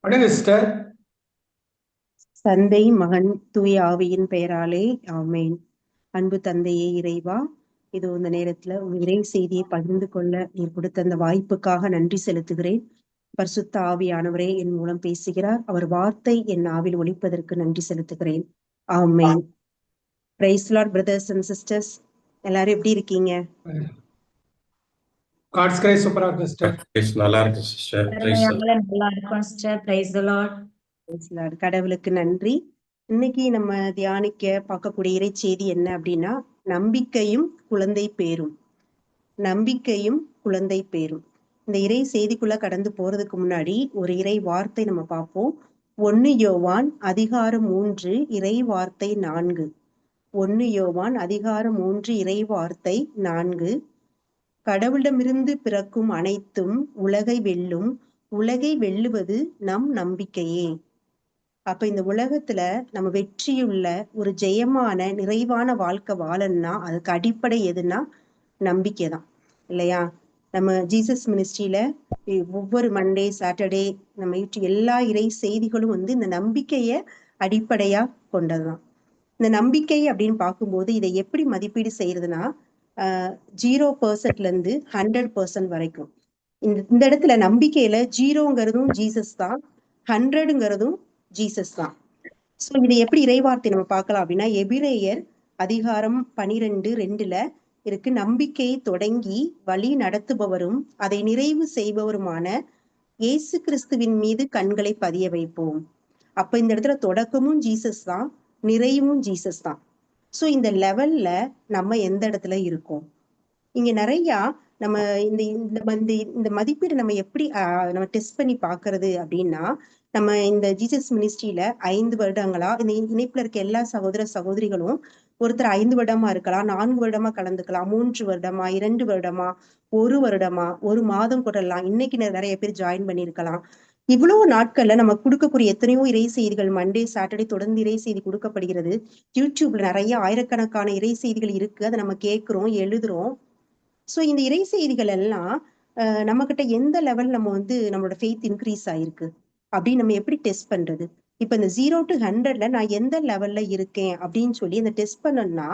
வணக்கம் சிஸ்டர். தந்தை மகன் தூய ஆவியின் பெயராலே ஆமேன். அன்பு தந்தையே இறைவா, இது இந்த நேரத்துல உங்க இறை செய்தியை பகிர்ந்து கொள்ள நீர் கொடுத்த அந்த வாய்ப்புக்காக நன்றி செலுத்துகிறேன். பரிசுத்த ஆவியானவரே என் மூலம் பேசுகிறார். அவர் வார்த்தை என் ஆவில் ஒலிப்பதற்கு நன்றி செலுத்துகிறேன். Amen. Praise lord brothers and sisters, எல்லாரும் எப்படி இருக்கீங்க? காட்ஸ் கிரேஸ் சூப்பரா இருக்கு சிஸ்டர். நல்லா இருக்கு சிஸ்டர். நல்லா இருக்கும் sister. Praise the Lord. Praise Lord. கடவுளுக்கு நன்றி. இன்னைக்கு நம்ம தியானிக்க பார்க்கக்கூடிய இறை செய்தி என்ன அப்படின்னா, நம்பிக்கையும் குழந்தை பேரும். நம்பிக்கையும் குழந்தை பேரும். இந்த இறை செய்திக்குள்ள கடந்து போறதுக்கு முன்னாடி ஒரு இறை வார்த்தை நம்ம பார்ப்போம். 1 யோவான் அதிகாரம் 3 இறை வார்த்தை 4. 1 யோவான் அதிகாரம் 3 இறை வார்த்தை 4. கடவுளிடமிருந்து பிறக்கும் அனைத்தும் உலகை வெல்லும், உலகை வெல்லுவது நம் நம்பிக்கையே. அப்ப இந்த உலகத்துல நம்ம வெற்றியுள்ள ஒரு ஜெயமான நிறைவான வாழ்க்கை வாழணும்னா அதுக்கு அடிப்படை எதுன்னா நம்பிக்கை தான், இல்லையா? நம்ம ஜீசஸ் மினிஸ்ட்ரியில ஒவ்வொரு மண்டே சாட்டர்டே நம்ம எல்லா இறை செய்திகளும் இந்த நம்பிக்கைய அடிப்படையா கொண்டதுதான். இந்த நம்பிக்கை அப்படின்னு பார்க்கும்போது இதை எப்படி மதிப்பீடு செய்யறதுன்னா 0% இருந்து 100% வரைக்கும். இந்த இடத்துல நம்பிக்கையில 0ங்கிறதும் ஜீசஸ் தான், 100ங்கிறதும் ஜீசஸ் தான். சோ இதை எப்படி இறைவார்த்தை நம்ம பார்க்கலாம் அப்படின்னா, எபிரேயர் அதிகாரம் 12:2 இருக்கு. நம்பிக்கையை தொடங்கி வழி நடத்துபவரும் அதை நிறைவு செய்பவருமான இயேசு கிறிஸ்துவின் மீது கண்களை பதிய வைப்போம். அப்ப இந்த இடத்துல தொடக்கமும் ஜீசஸ் தான், நிறைவும் ஜீசஸ் தான். சோ இந்த லெவல்ல நம்ம எந்த இடத்துல இருக்கோம்? இங்க நிறைய நம்ம இந்த மதிப்பீடு நம்ம எப்படி நம்ம டெஸ்ட் பண்ணி பாக்குறது அப்படின்னா, நம்ம இந்த ஜீசஸ் மினிஸ்ட்ரியில 5 வருடங்களா இந்த இணைப்புல இருக்க எல்லா சகோதர சகோதரிகளும் ஒருத்தர் 5 வருடமா இருக்கலாம், 4 வருடமா கலந்துக்கலாம், 3 வருடமா, 2 வருடமா, 1 வருடமா, 1 மாதம் கொள்ளலாம். இன்னைக்கு நிறைய பேர் ஜாயின் பண்ணிருக்கலாம். இவ்வளவு நாட்கள்ல நம்ம கொடுக்கக்கூடிய எத்தனையோ இறை செய்திகள், மண்டே சாட்டர்டே தொடர்ந்து இறை செய்தி கொடுக்கப்படுகிறது. யூடியூப்ல நிறைய ஆயிரக்கணக்கான இறை செய்திகள் இருக்கு. அதை நம்ம கேட்கிறோம், எழுதுறோம். சோ இந்த இறை செய்திகள் எல்லாம் நம்ம கிட்ட எந்த லெவல் நம்ம நம்மளோட ஃபெய்த் இன்க்ரீஸ் ஆயிருக்கு அப்படின்னு நம்ம எப்படி டெஸ்ட் பண்றது? இப்ப இந்த 0 to 100ல நான் எந்த லெவல்ல இருக்கேன் அப்படின்னு சொல்லி அந்த டெஸ்ட் பண்ணணும்னா,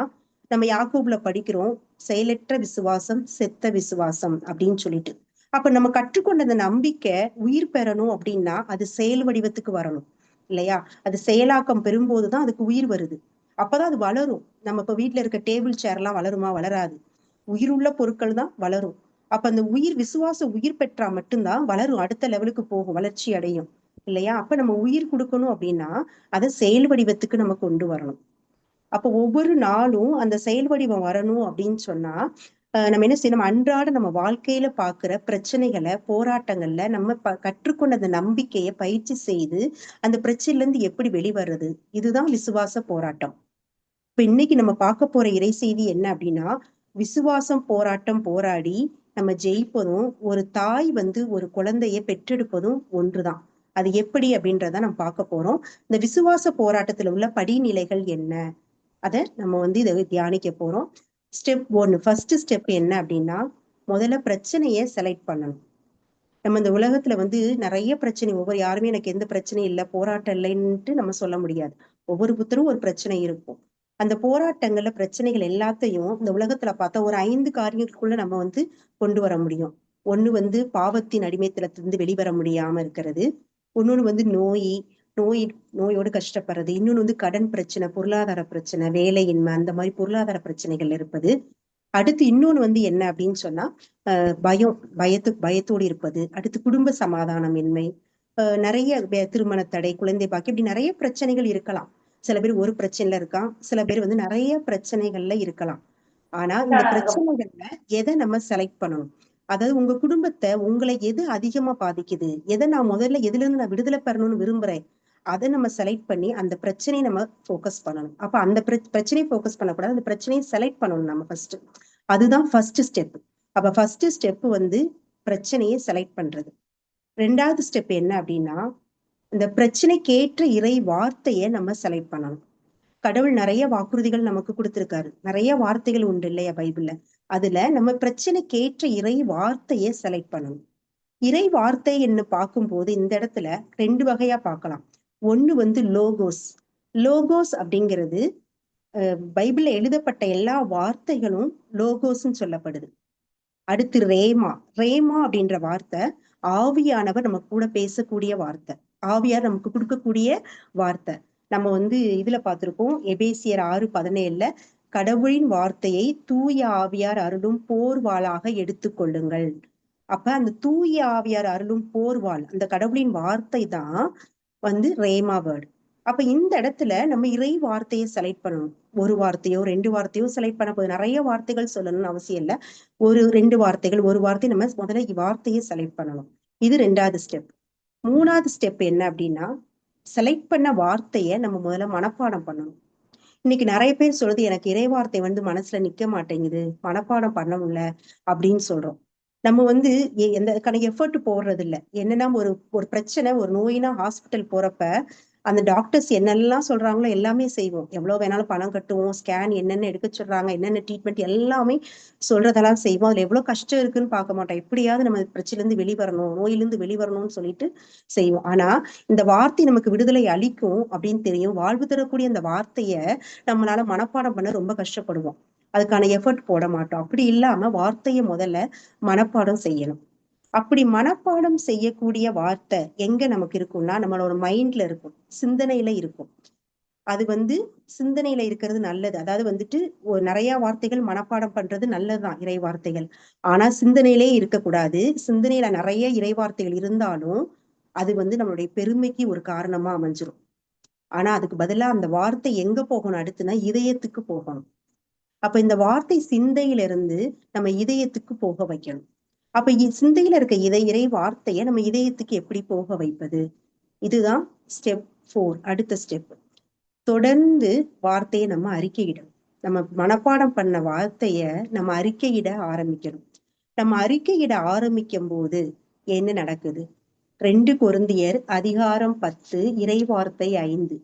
நம்ம யாக்கோபுல படிக்கிறோம், செயலற்ற விசுவாசம் செத்த விசுவாசம் அப்படின்னு சொல்லிட்டு. அப்ப நம்ம கற்றுக்கொண்ட அந்த நம்பிக்கை உயிர் பெறணும் அப்படின்னா அது செயல் வடிவத்துக்கு வரணும், இல்லையா? அது செயலாக்கம் பெறும்போதுதான் அதுக்கு உயிர் வருது. அப்பதான் அது வளரும். நம்ம இப்ப வீட்டுல இருக்க டேபிள் சேர் எல்லாம் வளருமா? வளராது. உயிர் உள்ள பொருட்கள் தான் வளரும். அப்ப அந்த விசுவாச உயிர் பெற்றா மட்டும்தான் வளரும், அடுத்த லெவலுக்கு போகும், வளர்ச்சி அடையும், இல்லையா? அப்ப நம்ம உயிர் கொடுக்கணும் அப்படின்னா அதை செயல் வடிவத்துக்கு நம்ம கொண்டு வரணும். அப்ப ஒவ்வொரு நாளும் அந்த செயல் வடிவம் வரணும் அப்படின்னு சொன்னா நம்ம என்ன செய்யணும்? அன்றாட நம்ம வாழ்க்கையில பாக்குற பிரச்சனைகளை, போராட்டங்கள்ல நம்ம கற்றுக்கொண்ட அந்த நம்பிக்கையை பயிற்சி செய்து அந்த பிரச்சனையில இருந்து எப்படி வெளிவர்றது, இதுதான் விசுவாச போராட்டம். இப்ப இன்னைக்கு நம்ம பார்க்க போற இறை செய்தி என்ன அப்படின்னா, விசுவாசம் போராட்டம் போராடி நம்ம ஜெயிப்பதும், ஒரு தாய் ஒரு குழந்தைய பெற்றெடுப்பதும் ஒன்றுதான். அது எப்படி அப்படின்றத நம்ம பார்க்க போறோம். இந்த விசுவாச போராட்டத்துல உள்ள படிநிலைகள் என்ன, அத நம்ம இதை தியானிக்க போறோம். ஸ்டெப் 1, ஃபர்ஸ்ட் ஸ்டெப் என்ன அப்படின்னா, முதல்ல பிரச்சனையை செலக்ட் பண்ணணும். நம்ம இந்த உலகத்துல நிறைய பிரச்சனை, யாருமே எனக்கு எந்த பிரச்சனையும் இல்லை, போராட்டம் இல்லைன்ட்டு நம்ம சொல்ல முடியாது. ஒவ்வொரு புத்தரும் ஒரு பிரச்சனை இருக்கும். அந்த போராட்டங்கள்ல பிரச்சனைகள் எல்லாத்தையும் இந்த உலகத்துல பார்த்தா ஒரு 5 காரியங்களுக்குள்ள நம்ம கொண்டு வர முடியும். ஒண்ணு பாவத்தின் அடிமைத்தனத்திலிருந்து வெளிவர முடியாம இருக்கிறது. இன்னொன்னு நோயோடு கஷ்டப்படுறது. இன்னொன்னு கடன் பிரச்சனை, பொருளாதார பிரச்சனை, வேலையின்மை, அந்த மாதிரி பொருளாதார பிரச்சனைகள் இருப்பது. அடுத்து இன்னொன்னு என்ன அப்படின்னு சொன்னா பயத்தோடு இருப்பது. அடுத்து குடும்ப சமாதானமின்மை, நிறைய திருமண தடை, குழந்தை பாக்கி, இப்படி நிறைய பிரச்சனைகள் இருக்கலாம். சில பேர் ஒரு பிரச்சனையில இருக்கான், சில பேர் நிறைய பிரச்சனைகள்ல இருக்கலாம். ஆனா இந்த பிரச்சனைகள்ல எதை நம்ம செலக்ட் பண்ணணும்? அதாவது உங்க குடும்பத்தை, உங்களை எது அதிகமா பாதிக்குது, எதை நான் முதல்ல எதுல இருந்து நான் விடுதலை பெறணும்னு விரும்புறேன், அதை நம்ம செலக்ட் பண்ணி அந்த பிரச்சனையை நம்ம ஃபோக்கஸ் பண்ணணும். அப்ப அந்த பிரச்சனையை ஃபோக்கஸ் பண்ணக்கூடாது, அந்த பிரச்சனையை செலக்ட் பண்ணணும் நம்ம ஃபர்ஸ்ட். அதுதான் ஃபர்ஸ்ட் ஸ்டெப். அப்ப ஃபர்ஸ்ட் ஸ்டெப் பிரச்சனையை செலக்ட் பண்றது. 2வது ஸ்டெப் என்ன அப்படின்னா, இந்த பிரச்சனைக்கேற்ற இறை வார்த்தையை நம்ம செலக்ட் பண்ணணும். கடவுள் நிறைய வாக்குறுதிகள் நமக்கு கொடுத்திருக்காரு, நிறைய வார்த்தைகள் உண்டு இல்லையா பைபிள்ல? அதுல நம்ம பிரச்சனைக்கேற்ற இறை வார்த்தையை செலக்ட் பண்ணணும். இறை வார்த்தை என்று பார்க்கும்போது இந்த இடத்துல 2 வகையா பார்க்கலாம். ஒண்ணு வந்து லோகோஸ். லோகோஸ் அப்படிங்கிறது பைபிள்ல எழுதப்பட்ட எல்லா வார்த்தைகளும் லோகோஸ்ன்னு சொல்லப்படுது. அடுத்து ரேமா. ரேமா அப்படின்ற வார்த்தை ஆவியானவர் நம்ம கூட பேசக்கூடிய வார்த்தை, ஆவியார் நமக்கு கொடுக்கக்கூடிய வார்த்தை. நம்ம வந்து இதுல பார்த்திருக்கோம், எபேசியர் 6:17 கடவுளின் வார்த்தையை தூய ஆவியார் அருளும் போர்வாளாக எடுத்துக்கொள்ளுங்கள். அப்ப அந்த தூய ஆவியார் அருளும் போர்வாள், அந்த கடவுளின் வார்த்தை தான் வந்து ரேமா வேர்டு. அப்ப இந்த இடத்துல நம்ம இறை வார்த்தையை செலக்ட் பண்ணணும். ஒரு வார்த்தையோ 2 வார்த்தையோ செலக்ட் பண்ண போது நிறைய வார்த்தைகள் சொல்லணும்னு அவசியம் இல்லை. ஒரு 2 வார்த்தைகள், ஒரு வார்த்தை நம்ம முதல்ல வார்த்தையை செலக்ட் பண்ணணும். இது 2வது ஸ்டெப். 3வது ஸ்டெப் என்ன அப்படின்னா, செலக்ட் பண்ண வார்த்தையை நம்ம முதல்ல மனப்பாடம் பண்ணணும். இன்னைக்கு நிறைய பேர் சொல்றது, எனக்கு இறை வார்த்தை வந்து மனசுல நிக்க மாட்டேங்குது, மனப்பாடம் பண்ண முடியல அப்படின்னு சொல்றோம். நம்ம வந்து எந்த எஃபர்ட் போடுறது இல்லை. என்னன்னா ஒரு பிரச்சனை, ஒரு நோயினா ஹாஸ்பிட்டல் போறப்ப அந்த டாக்டர்ஸ் என்னெல்லாம் சொல்றாங்களோ எல்லாமே செய்வோம். எவ்வளவு வேணாலும் பணம் கட்டுவோம், ஸ்கேன் என்னென்ன எடுக்க சொல்றாங்க, என்னென்ன ட்ரீட்மெண்ட் எல்லாமே சொல்றதெல்லாம் செய்வோம். அதுல எவ்வளவு கஷ்டம் இருக்குன்னு பார்க்க மாட்டோம். எப்படியாவது நம்ம பிரச்சனையிலிருந்து வெளிவரணும், நோயிலிருந்து வெளிவரணும்னு சொல்லிட்டு செய்வோம். ஆனா இந்த வார்த்தை நமக்கு விடுதலை அளிக்கும் அப்படின்னு தெரியும். வாழ்வு தரக்கூடிய அந்த வார்த்தைய நம்மளால மனப்பாடம் பண்ண ரொம்ப கஷ்டப்படுவோம். அதுக்கான எஃபர்ட் போட மாட்டோம். அப்படி இல்லாம வார்த்தையை முதல்ல மனப்பாடம் செய்யணும். அப்படி மனப்பாடம் செய்யக்கூடிய வார்த்தை எங்க நமக்கு இருக்கும்னா, நம்மளோட மைண்ட்ல இருக்கும், சிந்தனையில இருக்கும். அது வந்து சிந்தனையில இருக்கிறது நல்லது. அதாவது வந்துட்டு நிறைய வார்த்தைகள் மனப்பாடம் பண்றது நல்லதுதான், இறை வார்த்தைகள். ஆனா சிந்தனையிலே இருக்கக்கூடாது. சிந்தனையில நிறைய இறை வார்த்தைகள் இருந்தாலும் அது வந்து நம்மளுடைய பெருமைக்கு ஒரு காரணமா அமைஞ்சிரும். ஆனா அதுக்கு பதிலா அந்த வார்த்தை எங்க போகணும் அடுத்துனா, இதயத்துக்கு போகணும். அப்ப இந்த வார்த்தை சிந்தையில இருந்து நம்ம இதயத்துக்கு போக வைக்கணும். அப்ப சிந்தையில இருக்க இறை வார்த்தையை நம்ம இதயத்துக்கு எப்படி போக வைப்பது? இதுதான் ஸ்டெப் 4. அடுத்த ஸ்டெப், தொடர்ந்து வார்த்தையை நம்ம அறிக்கையிடணும். நம்ம மனப்பாடம் பண்ண வார்த்தைய நம்ம அறிக்கையிட ஆரம்பிக்கணும். நம்ம அறிக்கையிட ஆரம்பிக்கும் போது என்ன நடக்குது? 2 கொரிந்தியர் அதிகாரம் 10 இறைவார்த்தை 5.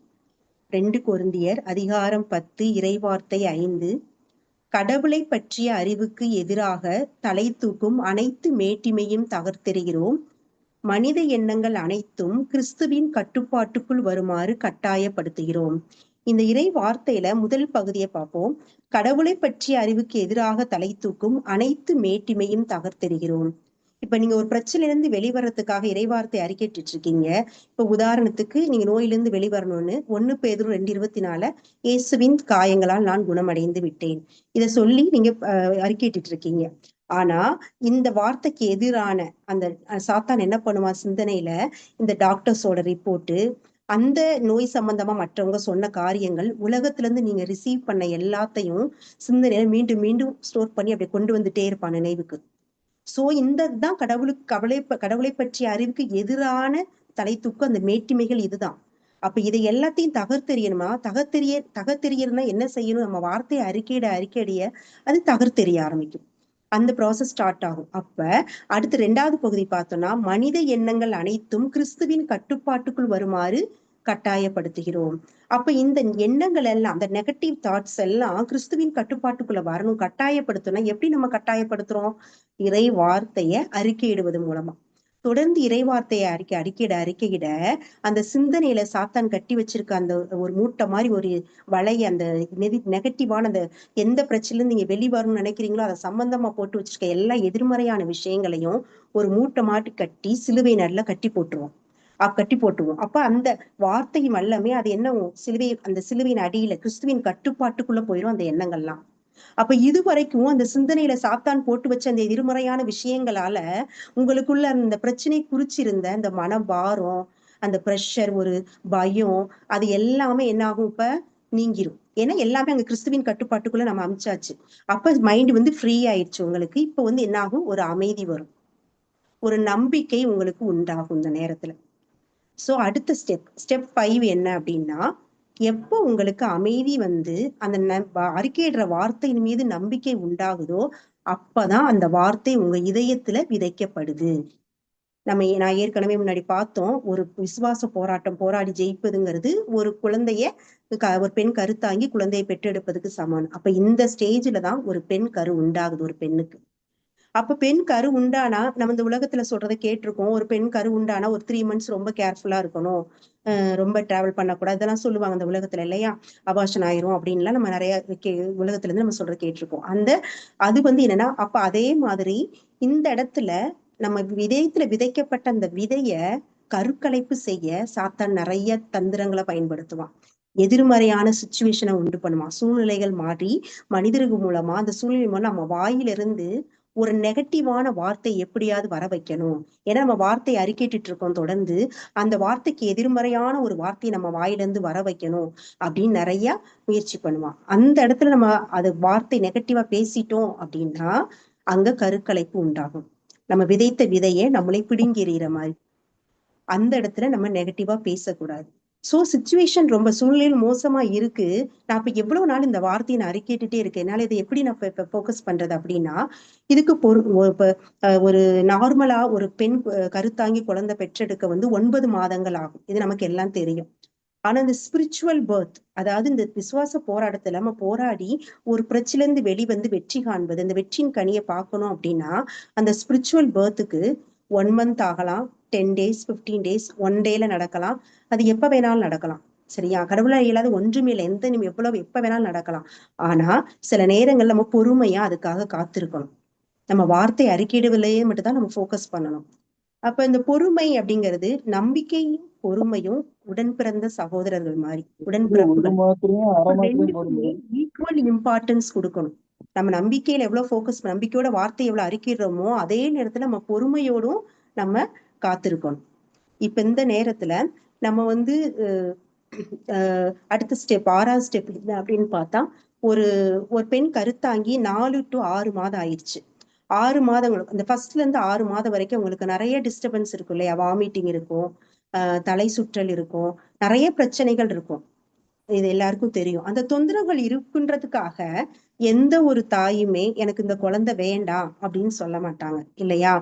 2 கொரிந்தியர் அதிகாரம் 10 இறைவார்த்தை 5. கடவுளை பற்றிய அறிவுக்கு எதிராக தலை தூக்கும் அனைத்து மேட்டிமையும் தகர்த்தெறிகிறோம். மனித எண்ணங்கள் அனைத்தும் கிறிஸ்துவின் கட்டுப்பாட்டுக்குள் வருமாறு கட்டாயப்படுத்துகிறோம். இந்த இறை வார்த்தையில முதல் பகுதியை பார்ப்போம். கடவுளை பற்றிய அறிவுக்கு எதிராக தலை தூக்கும் அனைத்து மேட்டிமையும் தகர்த்தெறிகிறோம். இப்ப நீங்க ஒரு பிரச்சனையிலிருந்து வெளிவரத்துக்காக இறைவார்த்தை அறிக்கைட்டு இருக்கீங்க. இப்ப உதாரணத்துக்கு நீங்க நோயிலிருந்து வெளிவரணும்னு 1 பேதுரு 2:24 இயேசுவின் காயங்களால் நான் குணமடைந்து விட்டேன், இதை சொல்லி நீங்க அறிக்கைட்டு இருக்கீங்க. ஆனா இந்த வார்த்தைக்கு எதிரான அந்த சாத்தான் என்ன பண்ணுவான், சிந்தனையில இந்த டாக்டர்ஸோட ரிப்போர்ட்டு, அந்த நோய் சம்பந்தமா மற்றவங்க சொன்ன காரியங்கள், உலகத்துல இருந்து நீங்க ரிசீவ் பண்ண எல்லாத்தையும் சிந்தனையில மீண்டும் மீண்டும் ஸ்டோர் பண்ணி அப்படி கொண்டு வந்துட்டே இருப்பான் நினைவுக்கு. சோ இந்த தான் கடவுளை பற்றிய அறிவுக்கு எதிரான தலை தூக்கு அந்த மேட்டிமைகள் இதுதான். அப்ப இதை எல்லாத்தையும் தகர்த்தெறியணுமா? தகர்த்தெறியணும்னா என்ன செய்யணும்? நம்ம வார்த்தையை அறிக்கையிட அது தகர்த்தெறிய ஆரம்பிக்கும். அந்த ப்ராசஸ் ஸ்டார்ட் ஆகும். அப்ப அடுத்து 2வது பகுதி பார்த்தோம்னா, மனித எண்ணங்கள் அனைத்தும் கிறிஸ்துவின் கட்டுப்பாட்டுக்குள் வருமாறு கட்டாயப்படுத்துகிறோம். அப்ப இந்த எண்ணங்கள் எல்லாம், அந்த நெகட்டிவ் தாட்ஸ் எல்லாம் கிறிஸ்துவின் கட்டுப்பாட்டுக்குள்ள வரணும். கட்டாயப்படுத்தணும். எப்படி நம்ம கட்டாயப்படுத்துறோம்? இறை வார்த்தையை அறிக்கையிடுவது மூலமா. தொடர்ந்து இறை வார்த்தையை அறிக்கையிட அந்த சிந்தனையில சாத்தான் கட்டி வச்சிருக்க அந்த ஒரு மூட்டை மாதிரி ஒரு வலைய, அந்த நெகட்டிவான அந்த எந்த பிரச்சனையில நீங்க வெளிவரணும்னு நினைக்கிறீங்களோ அதை சம்பந்தமா போட்டு வச்சிருக்க எல்லா எதிர்மறையான விஷயங்களையும் ஒரு மூட்டை மாட்டி கட்டி சிலுவை நடுல கட்டி போட்டுருவோம். அப்ப அந்த வார்த்தையும் வல்லமே அது என்ன, அந்த சிலுவையின் அடியில கிறிஸ்துவின் கட்டுப்பாட்டுக்குள்ள போயிடும் அந்த எண்ணங்கள்லாம். அப்ப இது வரைக்கும் அந்த சிந்தனையில சாத்தான் போட்டு வச்ச அந்த எதிர்மறையான விஷயங்களால உங்களுக்குள்ள அந்த பிரச்சனை குறிச்சிருந்த அந்த மனபாரம், அந்த பிரஷர், ஒரு பயம், அது எல்லாமே என்ன ஆகும்? இப்ப நீங்கிரும். ஏன்னா எல்லாமே அங்க கிறிஸ்துவின் கட்டுப்பாட்டுக்குள்ள நம்ம அமைச்சாச்சு. அப்ப மைண்ட் வந்து ஃப்ரீ ஆயிடுச்சு உங்களுக்கு. இப்ப வந்து என்ன ஆகும்? ஒரு அமைதி வரும், ஒரு நம்பிக்கை உங்களுக்கு உண்டாகும் இந்த நேரத்துல. சோ அடுத்த ஸ்டெப் 5 என்ன அப்படின்னா, எப்போ உங்களுக்கு அமைதி வந்து அந்த அறிக்கையிடுற வார்த்தையின் மீது நம்பிக்கை உண்டாகுதோ அப்பதான் அந்த வார்த்தை உங்க இதயத்துல விதைக்கப்படுது. நான் ஏற்கனவே முன்னாடி பார்த்தோம், ஒரு விசுவாச போராடி ஜெயிப்பதுங்கிறது ஒரு ஒரு பெண் கருத்தாங்கி குழந்தையை பெற்றெடுப்பதுக்கு சமானம். அப்ப இந்த ஸ்டேஜ்ல தான் ஒரு பெண் கரு உண்டாகுது ஒரு பெண்ணுக்கு. அப்ப பெண் கரு உண்டானா நம்ம இந்த உலகத்துல சொல்றதை கேட்டிருக்கோம். ஒரு பெண் கரு உண்டானா ஒரு 3 months ரொம்ப கேர்ஃபுல்லா இருக்கணும், ரொம்ப டிராவல் பண்ணக்கூடாது, இதெல்லாம் சொல்லுவாங்க இந்த உலகத்துல இல்லையா? அபார்ஷன் ஆயிரும் அப்படின்லாம் நம்ம நிறைய உலகத்துல இருந்து நம்ம சொல்றதை கேட்டிருக்கோம். அது வந்து என்னன்னா, அப்ப அதே மாதிரி இந்த இடத்துல நம்ம விதயத்துல விதைக்கப்பட்ட அந்த விதைய கருக்கலைப்பு செய்ய சாத்தான் நிறைய தந்திரங்களை பயன்படுத்துவான். எதிர்மறையான சுச்சுவேஷனை உண்டு பண்ணுவான். சூழ்நிலைகள் மாறி மனிதர்கள் மூலமா அந்த சூழ்நிலை மூலம் நம்ம வாயிலிருந்து ஒரு நெகட்டிவான வார்த்தை எப்படியாவது வர வைக்கணும். ஏன்னா நம்ம வார்த்தையை அறிக்கைட்டு இருக்கோம் தொடர்ந்து. அந்த வார்த்தைக்கு எதிர்மறையான ஒரு வார்த்தையை நம்ம வாயிலிருந்து வர வைக்கணும் அப்படின்னு நிறைய முயற்சி பண்ணுவான். அந்த இடத்துல நம்ம அது வார்த்தை நெகட்டிவா பேசிட்டோம் அப்படின்னா அங்க கருக்கலைப்பு உண்டாகும். நம்ம விதைத்த விதையை நம்மளே பிடுங்கி எறிகிற மாதிரி. அந்த இடத்துல நம்ம நெகட்டிவா பேசக்கூடாது. சோ சுச்சுவேஷன் ரொம்ப சூழ்நிலையில் மோசமா இருக்கு. நான் இப்ப எவ்வளவு நாள் இந்த வார்த்தையை நான் அறிக்கைட்டுட்டே இருக்கேன். என்னால இதை எப்படி நான் இப்ப போக்கஸ் பண்றது அப்படின்னா, இதுக்கு ஒரு நார்மலா ஒரு பெண் கருத்தாங்கி குழந்தை பெற்றெடுக்க வந்து 9 மாதங்கள் ஆகும். இது நமக்கு எல்லாம் தெரியும். ஆனா இந்த ஸ்பிரிச்சுவல் பர்த், அதாவது இந்த விசுவாச போராட்டத்துல நம்ம போராடி ஒரு பிரச்சனைல இருந்து வெளிவந்து வெற்றி காண்பது, இந்த வெற்றியின் கனியை பார்க்கணும் அப்படின்னா அந்த ஸ்பிரிச்சுவல் பர்த்துக்கு 1 month ஆகலாம், 10 days 15 days 1 dayல நடக்கலாம். அது எப்ப வேணாலும் நடக்கலாம். சரியா? கடவுளா இயலாத ஒன்றுமே இல்லை. எப்ப வேணாலும் நடக்கலாம். ஆனா சில நேரங்கள்ல நம்ம பொறுமையா அதுக்காக காத்திருக்கணும். நம்ம வார்த்தை அறிக்கையிடுவதிலேயே மட்டும் தான் நம்ம ஃபோக்கஸ் பண்ணணும். அப்ப இந்த பொறுமை அப்படிங்கிறது நம்பிக்கையும் பொறுமையும் உடன் பிறந்த சகோதரர்கள் மாதிரி, உடன்பிறப்புகள். ரெண்டுக்குமே ஈக்குவல் இம்பார்ட்டன்ஸ் கொடுக்கணும். நம்ம நம்பிக்கையில எவ்வளவு நம்பிக்கையோட வார்த்தை எவ்வளவு அறிக்கிறோமோ அதே நேரத்துல நம்ம பொறுமையோடும் நம்ம காத்திருக்கணும். இப்ப இந்த நேரத்துல நம்ம வந்து அடுத்த ஸ்டெப் 6வது ஸ்டெப் என்ன அப்படின்னு பார்த்தா, ஒரு பெண் கருத்தாங்கி 4 to 6 மாதம் ஆயிடுச்சு. 6 மாதங்கள், இந்த ஃபர்ஸ்ட்ல இருந்து 6 மாதம் வரைக்கும் உங்களுக்கு நிறைய டிஸ்டர்பன்ஸ் இருக்கும் இல்லையா? வாமிட்டிங் இருக்கும், தலை சுற்றல் இருக்கும், நிறைய பிரச்சனைகள் இருக்கும். இது எல்லாருக்கும் தெரியும். அந்த தொந்தரவுகள் இருக்குன்றதுக்காக எந்த ஒரு தாயுமே எனக்கு இந்த குழந்தை வேண்டாம் அப்படின்னு சொல்ல மாட்டாங்க இல்லையா?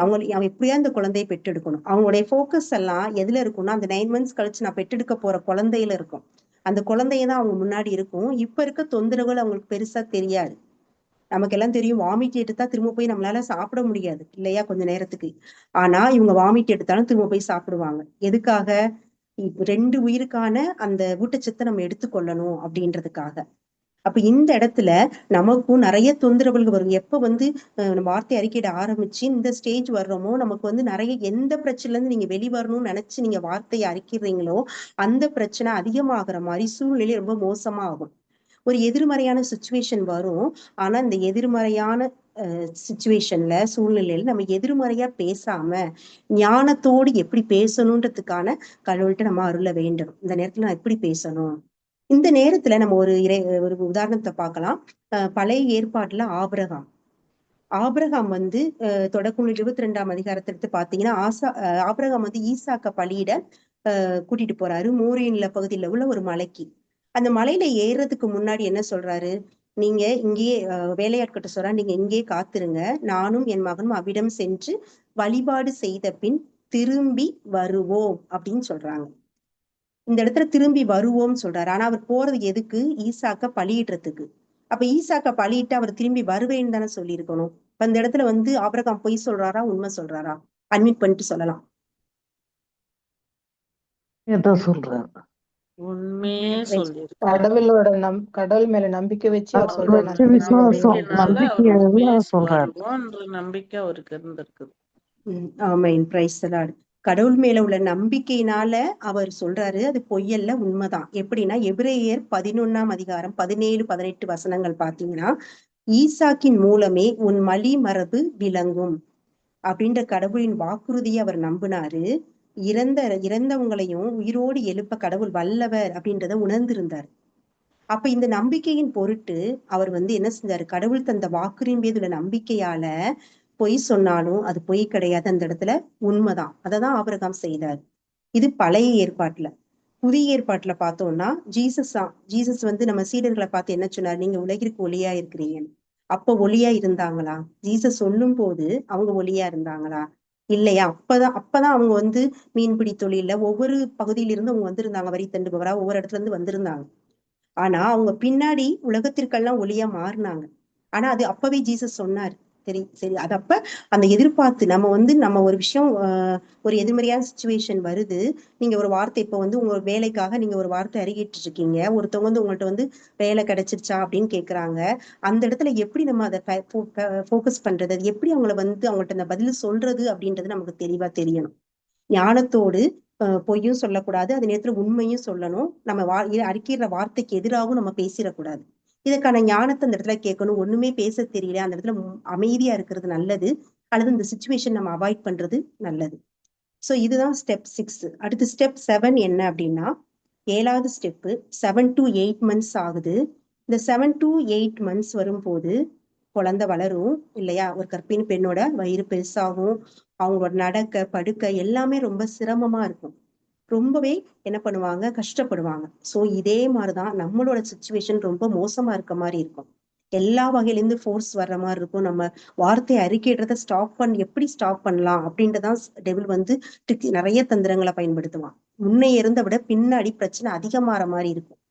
அவன் எப்படியா இந்த குழந்தையை பெற்றெடுக்கணும். அவங்களுடைய ஃபோக்கஸ் எல்லாம் எதுல இருக்கும்னா, அந்த 9 months கழிச்சு நான் பெற்றெடுக்க போற குழந்தையில இருக்கும். அந்த குழந்தையதான் அவங்க முன்னாடி இருக்கும். இப்ப இருக்க தொந்தரவுகள் அவங்களுக்கு பெருசா தெரியாது. நமக்கு எல்லாம் தெரியும், வாமிட் எடுத்தா திரும்ப போய் நம்மளால சாப்பிட முடியாது இல்லையா கொஞ்ச நேரத்துக்கு. ஆனா இவங்க வாமிட் எடுத்தாலும் திரும்ப போய் சாப்பிடுவாங்க. எதுக்காக? 2 உயிருக்கான அந்த ஊட்டச்சத்தை நம்ம எடுத்துக்கொள்ளணும் அப்படின்றதுக்காக. அப்ப இந்த இடத்துல நமக்கும் நிறைய தொந்தரவுகள் வரும். எப்ப வந்து நம்ம வார்த்தை அறிக்கையிட ஆரம்பிச்சு இந்த ஸ்டேஜ் வர்றோமோ நமக்கு வந்து நிறைய எந்த பிரச்சனைல இருந்து நீங்க வெளிவரணும்னு நினைச்சு நீங்க வார்த்தையை அறிக்கிறீங்களோ அந்த பிரச்சனை அதிகமாகிற மாதிரி சூழ்நிலை ரொம்ப மோசமா ஆகும். ஒரு எதிர்மறையான சுச்சுவேஷன் வரும். ஆனா இந்த எதிர்மறையான சுச்சுவேஷன்ல சூழ்நிலையில நம்ம எதிர்மறையா பேசாம ஞானத்தோடு எப்படி பேசணுன்றதுக்கான கடவுள்கிட்ட நம்ம அருள வேண்டும். இந்த நேரத்துல நான் எப்படி பேசணும்? இந்த நேரத்துல நம்ம ஒரு உதாரணத்தை பார்க்கலாம். பழைய ஏற்பாட்டுல ஆபிரகாம் வந்து தொடக்க 22ஆம் அதிகாரத்தை எடுத்து பாத்தீங்கன்னா, ஆபிரகாம் வந்து ஈசாக்க பலியிட கூட்டிட்டு போறாரு மோரியன்ல பகுதியில உள்ள ஒரு மலைக்கு. அந்த மலையில ஏறுறதுக்கு முன்னாடி என்ன சொல்றாரு? நீங்க இங்கேயே வேலையாட்கிட்ட சொல்றா, நீங்க இங்கேயே காத்திருங்க, நானும் என் மகனும் அவ்விடம் சென்று வழிபாடு செய்த பின் திரும்பி வருவோம் அப்படின்னு சொல்றாங்க. இந்த இடத்துல திரும்பி வருவோம் சொல்றாரு. ஆனா அவர் போறது எதுக்கு? ஈசாக்க பலியிடுறதுக்கு. அப்ப ஈசாக்க பலியிட்டு அவர் திரும்பி வருவேன்னு தானே சொல்லியிருக்கணும். இப்ப இந்த இடத்துல வந்து ஆபிரகாம் பொய் சொல்றாரா உண்மை சொல்றாரா? அட்மிட் பண்ணிட்டு சொல்லலாம். உண்மையே சொல்லிருக்கு. கடவுள் மேல நம்பிக்கை வச்சு அவர் நம்பிக்கை அவருக்கு இருந்திருக்குது. ஆமென், பிரைஸ் தி லார்ட். கடவுள் மேல உள்ள நம்பிக்கையினால அவர் சொல்றாரு, அது பொய்யல்ல, உண்மைதான். எப்படின்னா எபிரேயர் 11ஆம் அதிகாரம் 17, 18 வசனங்கள் பாத்தீங்கன்னா, ஈசாக்கின் மூலமே உன் மலி மரபு விளங்கும் அப்படின்ற கடவுளின் வாக்குறுதியை அவர் நம்பினாரு. இறந்தவங்களையும் உயிரோடு எழுப்ப கடவுள் வல்லவர் அப்படின்றத உணர்ந்திருந்தார். அப்ப இந்த நம்பிக்கையின் பொருட்டு அவர் வந்து என்ன செஞ்சாரு? கடவுள் தந்த வாக்குறின் மீது உள்ள நம்பிக்கையால பொய் சொன்னாலும் அது பொய் கிடையாது, அந்த இடத்துல உண்மைதான். அததான் ஆபிரகாம் செய்தார். இது பழைய ஏற்பாட்டுல. புதிய ஏற்பாட்டுல பார்த்தோம்னா ஜீசஸ் வந்து நம்ம சீடர்களை பார்த்து என்ன சொன்னார்? நீங்க உலகிற்கு ஒளியா இருக்கிறீங்க. அப்ப ஒளியா இருந்தாங்களா? ஜீசஸ் சொல்லும் போது அவங்க ஒளியா இருந்தாங்களா? இல்லையா? அப்பதான் அவங்க வந்து மீன்பிடி தொழில ஒவ்வொரு பகுதியிலிருந்து அவங்க வந்திருந்தாங்க. வரி தண்டுபவரா ஒவ்வொரு இடத்துல இருந்து வந்திருந்தாங்க. ஆனா அவங்க பின்னாடி உலகத்திற்கெல்லாம் ஒளியா மாறினாங்க. ஆனா அது அப்பவே ஜீசஸ் சொன்னார், சரி அது அப்ப அந்த எதிர்பார்த்து நம்ம ஒரு விஷயம் ஒரு எதிர்மறையான சுச்சுவேஷன் வருது. நீங்க ஒரு வார்த்தை இப்ப உங்க வேலைக்காக நீங்க ஒரு வார்த்தை அறிக்கிட்டு இருக்கீங்க. ஒருத்தவங்க உங்கள்ட்ட வேலை கிடைச்சிருச்சா அப்படின்னு கேக்குறாங்க. அந்த இடத்துல எப்படி நம்ம அதை ஃபோக்கஸ் பண்றது, அது எப்படி அவங்கள்ட்ட அந்த பதில் சொல்றது அப்படின்றது நமக்கு தெளிவா தெரியணும். ஞானத்தோடு பொய்யும் சொல்லக்கூடாது, அதே நேரத்துல உண்மையும் சொல்லணும். நம்ம அறிக்கிற வார்த்தைக்கு எதிராகவும் நம்ம பேசிடக்கூடாது. இதுக்கான ஞானத்தை அந்த இடத்துல கேட்கணும். ஒண்ணுமே பேச தெரியல, அந்த இடத்துல அமைதியா இருக்கிறது நல்லது, அல்லது இந்த சுச்சுவேஷன் நம்ம அவாய்ட் பண்றது நல்லது. சோ இதுதான் ஸ்டெப் 6. அடுத்து ஸ்டெப் 7 என்ன அப்படின்னா, 7வது ஸ்டெப்பு 7 to 8 months ஆகுது. இந்த 7 to 8 months வரும்போது குழந்தை வளரும் இல்லையா? ஒரு கர்ப்பிணி பெண்ணோட வயிறு பெருசாகும், அவங்களோட நடக்க படுக்க எல்லாமே ரொம்ப சிரமமா இருக்கும். ரொம்பவே என்ன பண்ணுவாங்க, கஷ்டப்படுவாங்க. சோ இதே மாதிரிதான் நம்மளோட சுச்சுவேஷன் ரொம்ப மோசமா இருக்க மாதிரி இருக்கும். எல்லா வகையிலேருந்து ஃபோர்ஸ் வர்ற மாதிரி இருக்கும். நம்ம வார்த்தையை அறிக்கையிடுறத எப்படி ஸ்டாப் பண்ணலாம் அப்படின்றதான் டெவில் நிறைய தந்திரங்களை பயன்படுத்துவான். முன்னே இருந்த விட பின்னாடி பிரச்சனை அதிகமாற மாதிரி இருக்கும்.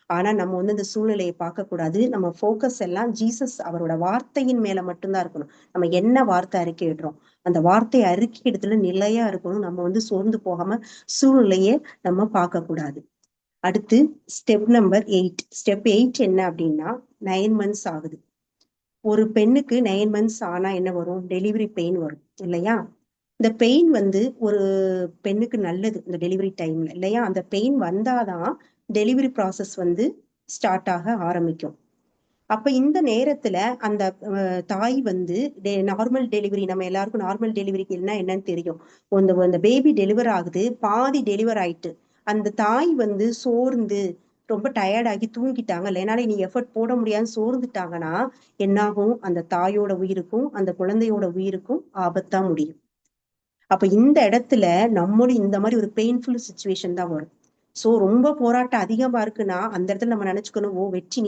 ஆனா நம்ம இந்த சூழ்நிலையை பார்க்க கூடாது. நம்ம ஃபோக்கஸ் எல்லாம் ஜீசஸ் அவரோட வார்த்தையின் மேல மட்டும்தான் இருக்கணும். நம்ம என்ன வார்த்தை அறிக்கையிடுறோம், அந்த வார்த்தை அறிக்கையிடத்துல நிலையா இருக்கணும். நம்ம சோர்ந்து போகாம சூழ்நிலையை நம்ம பார்க்க கூடாது. அடுத்து ஸ்டெப் நம்பர் 8. ஸ்டெப் 8 என்ன அப்படின்னா, 9 months ஆகுது. ஒரு பெண்ணுக்கு 9 months ஆனா என்ன வரும், டெலிவரி பெயின் வரும் இல்லையா? இந்த பெயின் ஒரு பெண்ணுக்கு நல்லது இந்த டெலிவரி டைம்ல இல்லையா? அந்த பெயின் வந்தாதான் டெலிவரி ப்ராசஸ் ஸ்டார்ட் ஆக ஆரம்பிக்கும். அப்ப இந்த நேரத்துல அந்த தாய் நார்மல் டெலிவரி, நம்ம எல்லாருக்கும் நார்மல் டெலிவரிக்கு என்னன்னு தெரியும். அந்த பேபி டெலிவர் ஆகுது, பாதி டெலிவர் ஆயிட்டு அந்த தாய் சோர்ந்து ரொம்ப டயர்ட் ஆகி தூங்கிட்டாங்க, இல்லைனால நீ எஃபர்ட் போட முடியாதுன்னு சோர்ந்துட்டாங்கன்னா என்னாகும், அந்த தாயோட உயிருக்கும் அந்த குழந்தையோட உயிருக்கும் ஆபத்தா முடியும். அப்ப இந்த இடத்துல நம்மளும் இந்த மாதிரி ஒரு பெயின்ஃபுல் சுச்சுவேஷன் தான் வரும். சோ ரொம்ப போராட்டம் அதிகமா இருக்குன்னா அந்த இடத்துல நம்ம நினைச்சுக்கணும், வெற்றி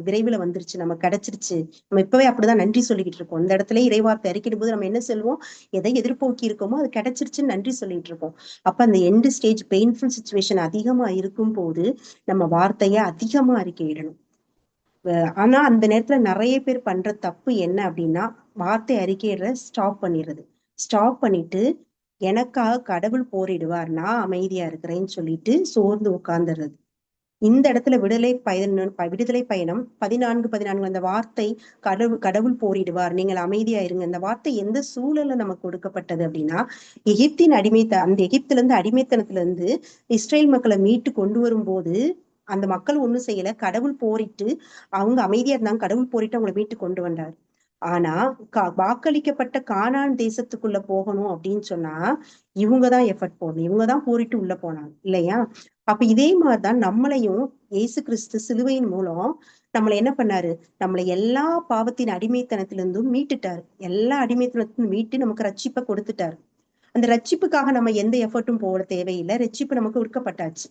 விரைவில் வந்துருச்சு, நம்ம கிடைச்சிருச்சு. நம்ம இப்பவே அப்படிதான் நன்றி சொல்லிக்கிட்டு இருக்கோம். இந்த இடத்துல இறைவார்த்தை அறிக்கிடும் போது நம்ம என்ன சொல்லுவோம், எதை எதிர்நோக்கி இருக்கோமோ அது கிடைச்சிருச்சுன்னு நன்றி சொல்லிட்டு இருக்கோம். அப்ப அந்த எண்டு ஸ்டேஜ் பெயின்ஃபுல் சுச்சுவேஷன் அதிகமா இருக்கும் போது நம்ம வார்த்தைய அதிகமா அறிக்கையிடணும். ஆனா அந்த நேரத்துல நிறைய பேர் பண்ற தப்பு என்ன அப்படின்னா, வார்த்தை அறிக்கையிட ஸ்டாப் பண்ணிட்டு எனக்காக கடவுள் போரிடுவார், நான் அமைதியா இருக்கிறேன்னு சொல்லிட்டு சோர்ந்து உட்கார்ந்துடுறது. இந்த இடத்துல விடுதலை பயணம் 14 அந்த வார்த்தை கடவுள் போரிடுவார், நீங்கள் அமைதியா இருங்க. இந்த வார்த்தை எந்த சூழல்ல நமக்கு கொடுக்கப்பட்டது அப்படின்னா, அந்த எகிப்துல இருந்து அடிமைத்தனத்துல இருந்து இஸ்ரேல் மக்களை மீட்டு கொண்டு வரும்போது அந்த மக்கள் ஒண்ணும் செய்யல, கடவுள் போரிட்டு அவங்க அமைதியா இருந்தாங்க, கடவுள் போரிட்டு அவங்களை மீட்டு கொண்டு வந்தார். ஆனா வாக்களிக்கப்பட்ட கானான் தேசத்துக்குள்ள போகணும் அப்படின்னு சொன்னா இவங்கதான் எஃபர்ட் போடணும், இவங்கதான் போரிட்டு உள்ள போனாங்க இல்லையா? அப்ப இதே மாதிரிதான் நம்மளையும் இயேசு கிறிஸ்து சிலுவையின் மூலம் நம்மளை என்ன பண்ணாரு, நம்மளை எல்லா பாவத்தின் அடிமைத்தனத்திலிருந்தும் மீட்டுட்டாரு. எல்லா அடிமைத்தனத்திலும் மீட்டு நமக்கு ரட்சிப்பை கொடுத்துட்டாரு. அந்த ரட்சிப்புக்காக நம்ம எந்த எஃபர்ட்டும் போட தேவையில்லை. ரட்சிப்பு நமக்கு கொடுக்கப்பட்டாச்சு.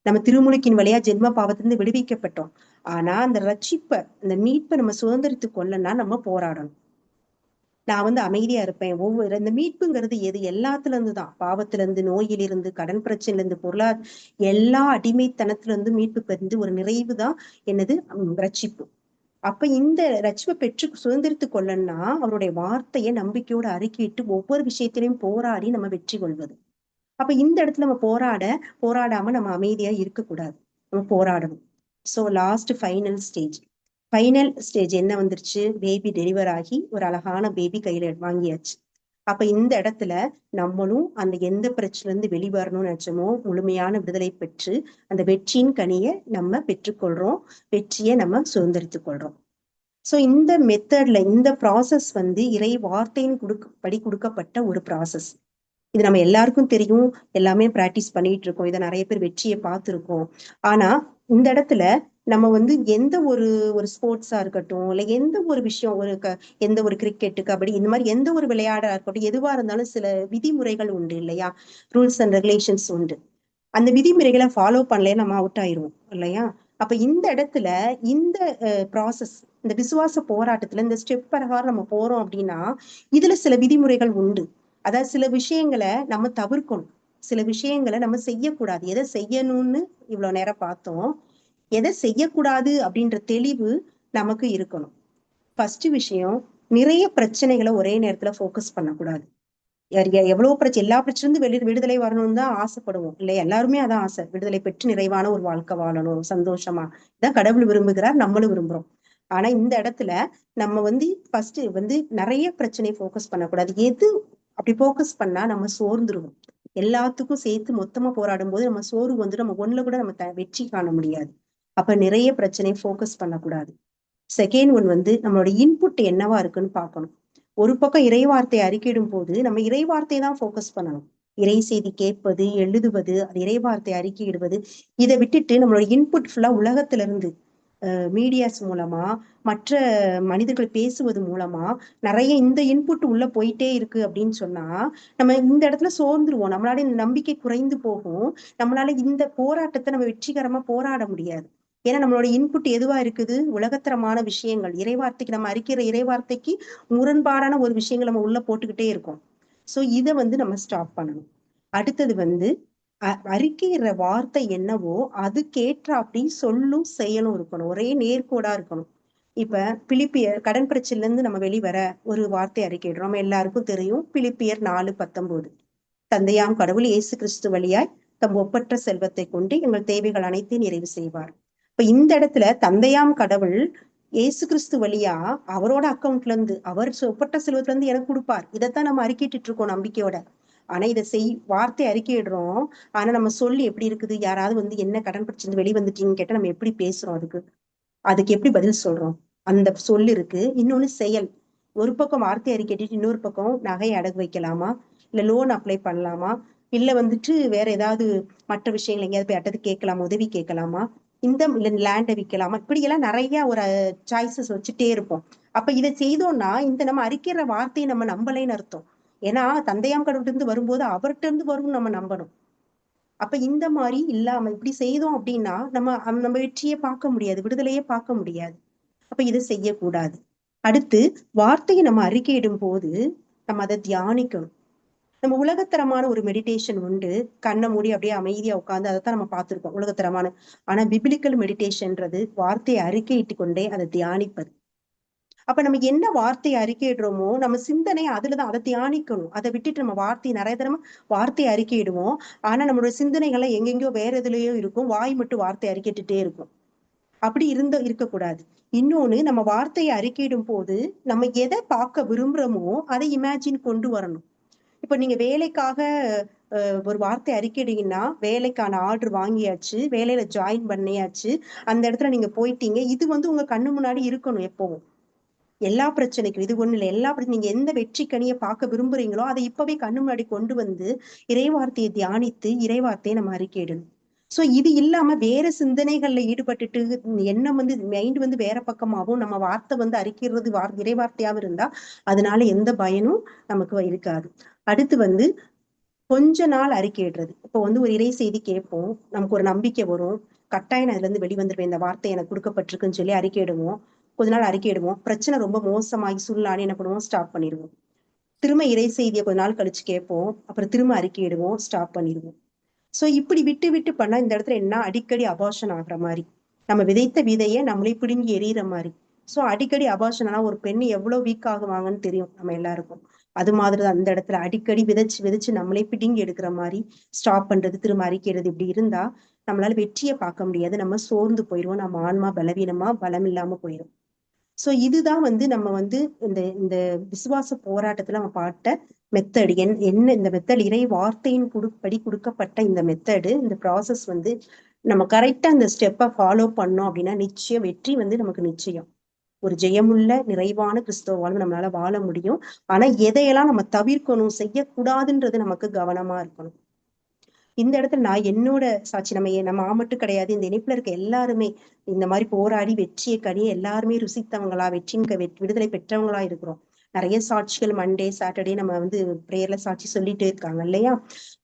நம்ம திருமுழுக்கின் வழியா ஜென்ம பாவத்திலிருந்து விடுவிக்கப்பட்டோம். ஆனா அந்த ரட்சிப்பை, அந்த மீட்பை நம்ம சுதந்திரித்து கொள்ளனா நம்ம போராடணும். நான் அமைதியா இருப்பேன். இந்த மீட்புங்கிறது எல்லாத்துல இருந்துதான், பாவத்துல இருந்து, நோயிலிருந்து, கடன் பிரச்சனையில இருந்து, எல்லா அடிமைத்தனத்துல இருந்து மீட்பு பெற்று ஒரு நிறைவுதான் என்னது, ரட்சிப்பு. அப்ப இந்த ரட்சிப்பை பெற்று சுதந்திரித்து கொள்ளனா அவருடைய வார்த்தையை நம்பிக்கையோட அறிக்கையிட்டு ஒவ்வொரு விஷயத்திலையும் போராடி நம்ம வெற்றி கொள்வது. அப்ப இந்த இடத்துல நம்ம போராடாம நம்ம அமைதியா இருக்கக்கூடாது, நம்ம போராடணும். சோ லாஸ்ட் ஃபைனல் ஸ்டேஜ் என்ன வந்துருச்சு, பேபி டெலிவர் ஆகி ஒரு அழகான பேபி கையில வாங்கியாச்சு. அப்ப இந்த இடத்துல நம்மளும் அந்த எந்த பிரச்சனைல இருந்து வெளிவரணும்னு நினைச்சோமோ முழுமையான விடுதலை பெற்று அந்த வெற்றியின் கனியை நம்ம பெற்றுக்கொள்றோம், வெற்றியை நம்ம சுதந்திரித்துக் கொள்றோம். சோ இந்த மெத்தட்ல இந்த ப்ராசஸ் இறை வார்த்தையின் கொடுக்கப்பட்ட ஒரு ப்ராசஸ். இது நம்ம எல்லாருக்கும் தெரியும், எல்லாமே பிராக்டிஸ் பண்ணிட்டு இருக்கோம், இதை நிறைய பேர் வெற்றியை பார்த்திருக்கோம். ஆனா இந்த இடத்துல நம்ம எந்த ஒரு ஸ்போர்ட்ஸா இருக்கட்டும், இல்ல எந்த ஒரு விஷயம், எந்த ஒரு கிரிக்கெட், கபடி, இந்த மாதிரி எந்த ஒரு விளையாடா இருக்கட்டும், எதுவா இருந்தாலும் சில விதிமுறைகள் உண்டு இல்லையா, ரூல்ஸ் அண்ட் ரெகுலேஷன்ஸ் உண்டு. அந்த விதிமுறைகளை ஃபாலோ பண்ணல நம்ம அவுட் ஆயிடுவோம் இல்லையா? அப்ப இந்த இடத்துல இந்த ப்ராசஸ், இந்த விசுவாச போராட்டத்துல இந்த ஸ்டெப் பிரகாரம் நம்ம போறோம் அப்படின்னா இதுல சில விதிமுறைகள் உண்டு. அதாவது சில விஷயங்களை நம்ம தவிர்க்கணும், சில விஷயங்களை நம்ம செய்யக்கூடாது. எதை செய்யணும்னு இவ்வளவு நேரம் பார்த்தோம், எதை செய்யக்கூடாது அப்படின்ற தெளிவு நமக்கு இருக்கணும். ஃபர்ஸ்ட் விஷயம், நிறைய பிரச்சனைகளை ஒரே நேரத்துல ஃபோக்கஸ் பண்ணக்கூடாது. எவ்வளவு பிரச்சனை, எல்லா பிரச்சனையும் விடுதலை வரணும்னு தான் ஆசைப்படுவோம் இல்லையா? எல்லாருமே அதான் ஆசை, விடுதலை பெற்று நிறைவான ஒரு வாழ்க்கை வாழணும், சந்தோஷமா. இதான் கடவுள் விரும்புகிறார், நம்மளும் விரும்புறோம். ஆனா இந்த இடத்துல நம்ம ஃபர்ஸ்ட் நிறைய பிரச்சனையை ஃபோக்கஸ் பண்ணக்கூடாது. எது அப்படி ஃபோக்கஸ் பண்ணா நம்ம சோர்ந்துருவோம். எல்லாத்துக்கும் சேர்த்து மொத்தமா போராடும் போது நம்ம சோர்வு நம்ம ஒண்ணுல கூட நம்ம வெற்றி காண முடியாது. அப்ப நிறைய பிரச்சனையை ஃபோக்கஸ் பண்ணக்கூடாது. செகண்ட் ஒன் நம்மளோட இன்புட் என்னவா இருக்குன்னு பார்க்கணும். ஒரு பக்கம் இறைவார்த்தை அறிக்கையிடும் போது நம்ம இறைவார்த்தையை தான் ஃபோக்கஸ் பண்ணணும். இறை செய்தி கேட்பது, எழுதுவது, அது இறைவார்த்தை அறிக்கையிடுவது, இதை விட்டுட்டு நம்மளோட இன்புட் ஃபுல்லா உலகத்துல இருந்து மீடியாஸ் மூலமா, மற்ற மனிதர்கள் பேசுவது மூலமா நிறைய இந்த இன்புட் உள்ள போயிட்டே இருக்கு அப்படின்னு சொன்னா நம்ம இந்த இடத்துல சோர்ந்துருவோம். நம்மளால இந்த நம்பிக்கை குறைந்து போகும். நம்மளால இந்த போராட்டத்தை நம்ம வெற்றிகரமா போராட முடியாது. ஏன்னா நம்மளோட இன்புட் எதுவா இருக்குது? உலகத்தரமான விஷயங்கள், இறைவார்த்தைக்கு நம்ம அறிக்கிற இறைவார்த்தைக்கு முரண்பாடான ஒரு விஷயங்கள் நம்ம உள்ள போட்டுக்கிட்டே இருக்கோம். சோ இதை நம்ம ஸ்டாப் பண்ணணும். அடுத்தது அறிக்கையிற வார்த்தை என்னவோ அதுக்கேற்றாப்படி சொல்லும் செயலும் இருக்கணும், ஒரே நேர்கோடா இருக்கணும். இப்ப பிலிப்பியர் கடன் பிரச்சனைல இருந்து நம்ம வெளிவர ஒரு வார்த்தை அறிக்கையிடுறோம். நம்ம எல்லாருக்கும் தெரியும், பிலிப்பியர் 4:19. தந்தையாம் கடவுள் இயேசு கிறிஸ்து வழியாய் தம் ஒப்பற்ற செல்வத்தை கொண்டு எங்கள் தேவைகள் அனைத்தையும் நிறைவு செய்வார். இப்ப இந்த இடத்துல தந்தையாம் கடவுள் இயேசு கிறிஸ்து வழியா அவரோட அக்கௌண்ட்ல இருந்து, அவர் ஒப்பற்ற செல்வத்துல இருந்து எனக்கு கொடுப்பார். இதைத்தான் நம்ம அறிக்கையிட்டு இருக்கோம் நம்பிக்கையோட. ஆனா இதை வார்த்தை அறிக்கையிடுறோம். ஆனா நம்ம சொல்லி எப்படி இருக்குது? யாராவது என்ன கடன் பிரச்சனை வெளிவந்துட்டீங்கன்னு கேட்டா நம்ம எப்படி பேசுறோம்? அதுக்கு எப்படி பதில் சொல்றோம்? அந்த சொல் இருக்கு. இன்னொன்னு செயல். ஒரு பக்கம் வார்த்தை அறிக்கைட்டு இன்னொரு பக்கம் நகையை அடகு வைக்கலாமா, இல்ல லோன் அப்ளை பண்ணலாமா, இல்ல வேற ஏதாவது மற்ற விஷயங்கள் எங்கேயாவது போய் அட்டது கேட்கலாமா, உதவி கேட்கலாமா, இல்ல லேண்டை விற்கலாமா, இப்படி எல்லாம் நிறைய ஒரு சாய்ஸஸ் வச்சுட்டே இருப்போம். அப்ப இதை செய்தோம்னா நம்ம அறிக்கிற வார்த்தையை நம்ம நம்பலைன்னு அர்த்தம். ஏன்னா தந்தையாம் கடவுள்கிட்ட இருந்து வரும்போது அவர்கிட்ட இருந்து வரும் நம்ம நம்பணும். அப்ப இந்த மாதிரி இல்லாம இப்படி செய்தோம் அப்படின்னா நம்ம வெற்றியே பார்க்க முடியாது, விடுதலையே பார்க்க முடியாது. அப்ப இதை செய்யக்கூடாது. அடுத்து வார்த்தையை நம்ம அறிக்கையிடும் போது நம்ம அதை தியானிக்கணும். நம்ம உலகத்தரமான ஒரு மெடிடேஷன் உண்டு, கண்ணை மூடி அப்படியே அமைதியா உட்காந்து அதைத்தான் நம்ம பார்த்திருக்கோம் உலகத்தரமான. ஆனா பிபிலிக்கல் மெடிடேஷன்ன்றது வார்த்தையை அறிக்கையிட்டு கொண்டே அதை தியானிப்பது. அப்ப நம்ம என்ன வார்த்தையை அறிக்கையிடுறோமோ நம்ம சிந்தனை அதுலதான், அதை தியானிக்கணும். அதை விட்டுட்டு நம்ம நிறைய தடவை வார்த்தையை அறிக்கையிடுவோம். ஆனா நம்மளோட சிந்தனைகளை எங்கெங்கயோ வேற எதுலயோ இருக்கும், வாய் மட்டும் வார்த்தை அறிக்கையிட்டுட்டே இருக்கும். அப்படி இருக்கக்கூடாது. இன்னொன்னு, நம்ம வார்த்தையை அறிக்கையிடும் போது நம்ம எதை பார்க்க விரும்புறோமோ அதை இமேஜின் கொண்டு வரணும். இப்ப நீங்க வேலைக்காக ஒரு வார்த்தை அறிக்கையிட்டீங்கன்னா, வேலைக்கான ஆர்டர் வாங்கியாச்சு, வேலையில ஜாயின் பண்ணியாச்சு, அந்த இடத்துல நீங்க போயிட்டீங்க, இது உங்க கண்ணு முன்னாடி இருக்கணும் எப்பவும். எல்லா பிரச்சனைக்கும் இது ஒண்ணு இல்லை, எல்லா பிரச்சனை நீங்க எந்த வெற்றி கனியை பார்க்க விரும்புறீங்களோ அதை இப்பவே கண்ணு முன்னாடி கொண்டு இறைவார்த்தையை தியானித்து இறைவார்த்தையை நம்ம அறிக்கையிடணும். சோ இது இல்லாம வேற சிந்தனைகள்ல ஈடுபட்டுட்டு எண்ணம் மைண்ட் வேற பக்கமாகவும் நம்ம வார்த்தை அறிக்கிறது இறைவார்த்தையாவும் இருந்தா அதனால எந்த பயனும் நமக்கு இருக்காது. அடுத்து கொஞ்ச நாள் அறிக்கையிடுறது. இப்போ ஒரு இறை செய்தி கேட்போம், நமக்கு ஒரு நம்பிக்கை வரும், கட்டாயம் அதுல இருந்து வெளிவந்துருவேன், இந்த வார்த்தை எனக்கு கொடுக்கப்பட்டிருக்குன்னு சொல்லி அறிக்கையிடுவோம். கொஞ்ச நாள் அறிக்கையிடுவோம், பிரச்சனை ரொம்ப மோசமாகி சூழ்நானே என்ன பண்ணுவோம், ஸ்டாப் பண்ணிடுவோம். திரும்ப இறை செய்தியை கொஞ்ச நாள் கழிச்சு கேட்போம், அப்புறம் திரும்ப அறிக்கையிடுவோம், ஸ்டாப் பண்ணிடுவோம். சோ இப்படி விட்டு விட்டு பண்ணா இந்த இடத்துல என்ன, அடிக்கடி அபார்ஷன் ஆகுற மாதிரி, நம்ம விதைத்த விதையை நம்மளே பிடுங்கி எறிகிற மாதிரி. சோ அடிக்கடி அபார்ஷன் ஆனா ஒரு பெண் எவ்வளவு வீக் ஆகுவாங்கன்னு தெரியும் நம்ம எல்லாருக்கும். அது மாதிரிதான் அந்த இடத்துல அடிக்கடி விதைச்சு விதைச்சு நம்மளே பிடுங்கி எடுக்கிற மாதிரி ஸ்டாப் பண்றது, திரும்ப அறிக்கிறது, இப்படி இருந்தா நம்மளால வெற்றியை பார்க்க முடியாது. நம்ம சோர்ந்து போயிடுவோம், நம்ம ஆன்மா பலவீனமா பலம் இல்லாம போயிடும். சோ இதுதான் நம்ம இந்த இந்த விசுவாச போராட்டத்துல நம்ம பாட்ட மெத்தடு. என்ன இந்த மெத்தட், இறை வார்த்தையின் படி கொடுக்கப்பட்ட இந்த மெத்தடு, இந்த ப்ராசஸ் நம்ம கரெக்டா இந்த ஸ்டெப்பை ஃபாலோ பண்ணோம் அப்படின்னா நிச்சயம் வெற்றி நமக்கு நிச்சயம். ஒரு ஜெயமுள்ள நிறைவான கிறிஸ்தவ வாழ்வு நம்மளால வாழ முடியும். ஆனா எதையெல்லாம் நம்ம தவிர்க்கணும், செய்யக்கூடாதுன்றது நமக்கு கவனமா இருக்கணும். இந்த இடத்துல நான் என்னோட சாட்சி, நம்ம மட்டும் கிடையாது, இந்த இணைப்புல இருக்க எல்லாருமே இந்த மாதிரி போராடி வெற்றியை கனியை எல்லாருமே ருசித்தவங்களா, விடுதலை பெற்றவங்களா இருக்கிறோம். நிறைய சாட்சிகள் மண்டே சாட்டர்டே நம்ம பிரேயர்ல சாட்சி சொல்லிட்டே இருக்காங்க இல்லையா?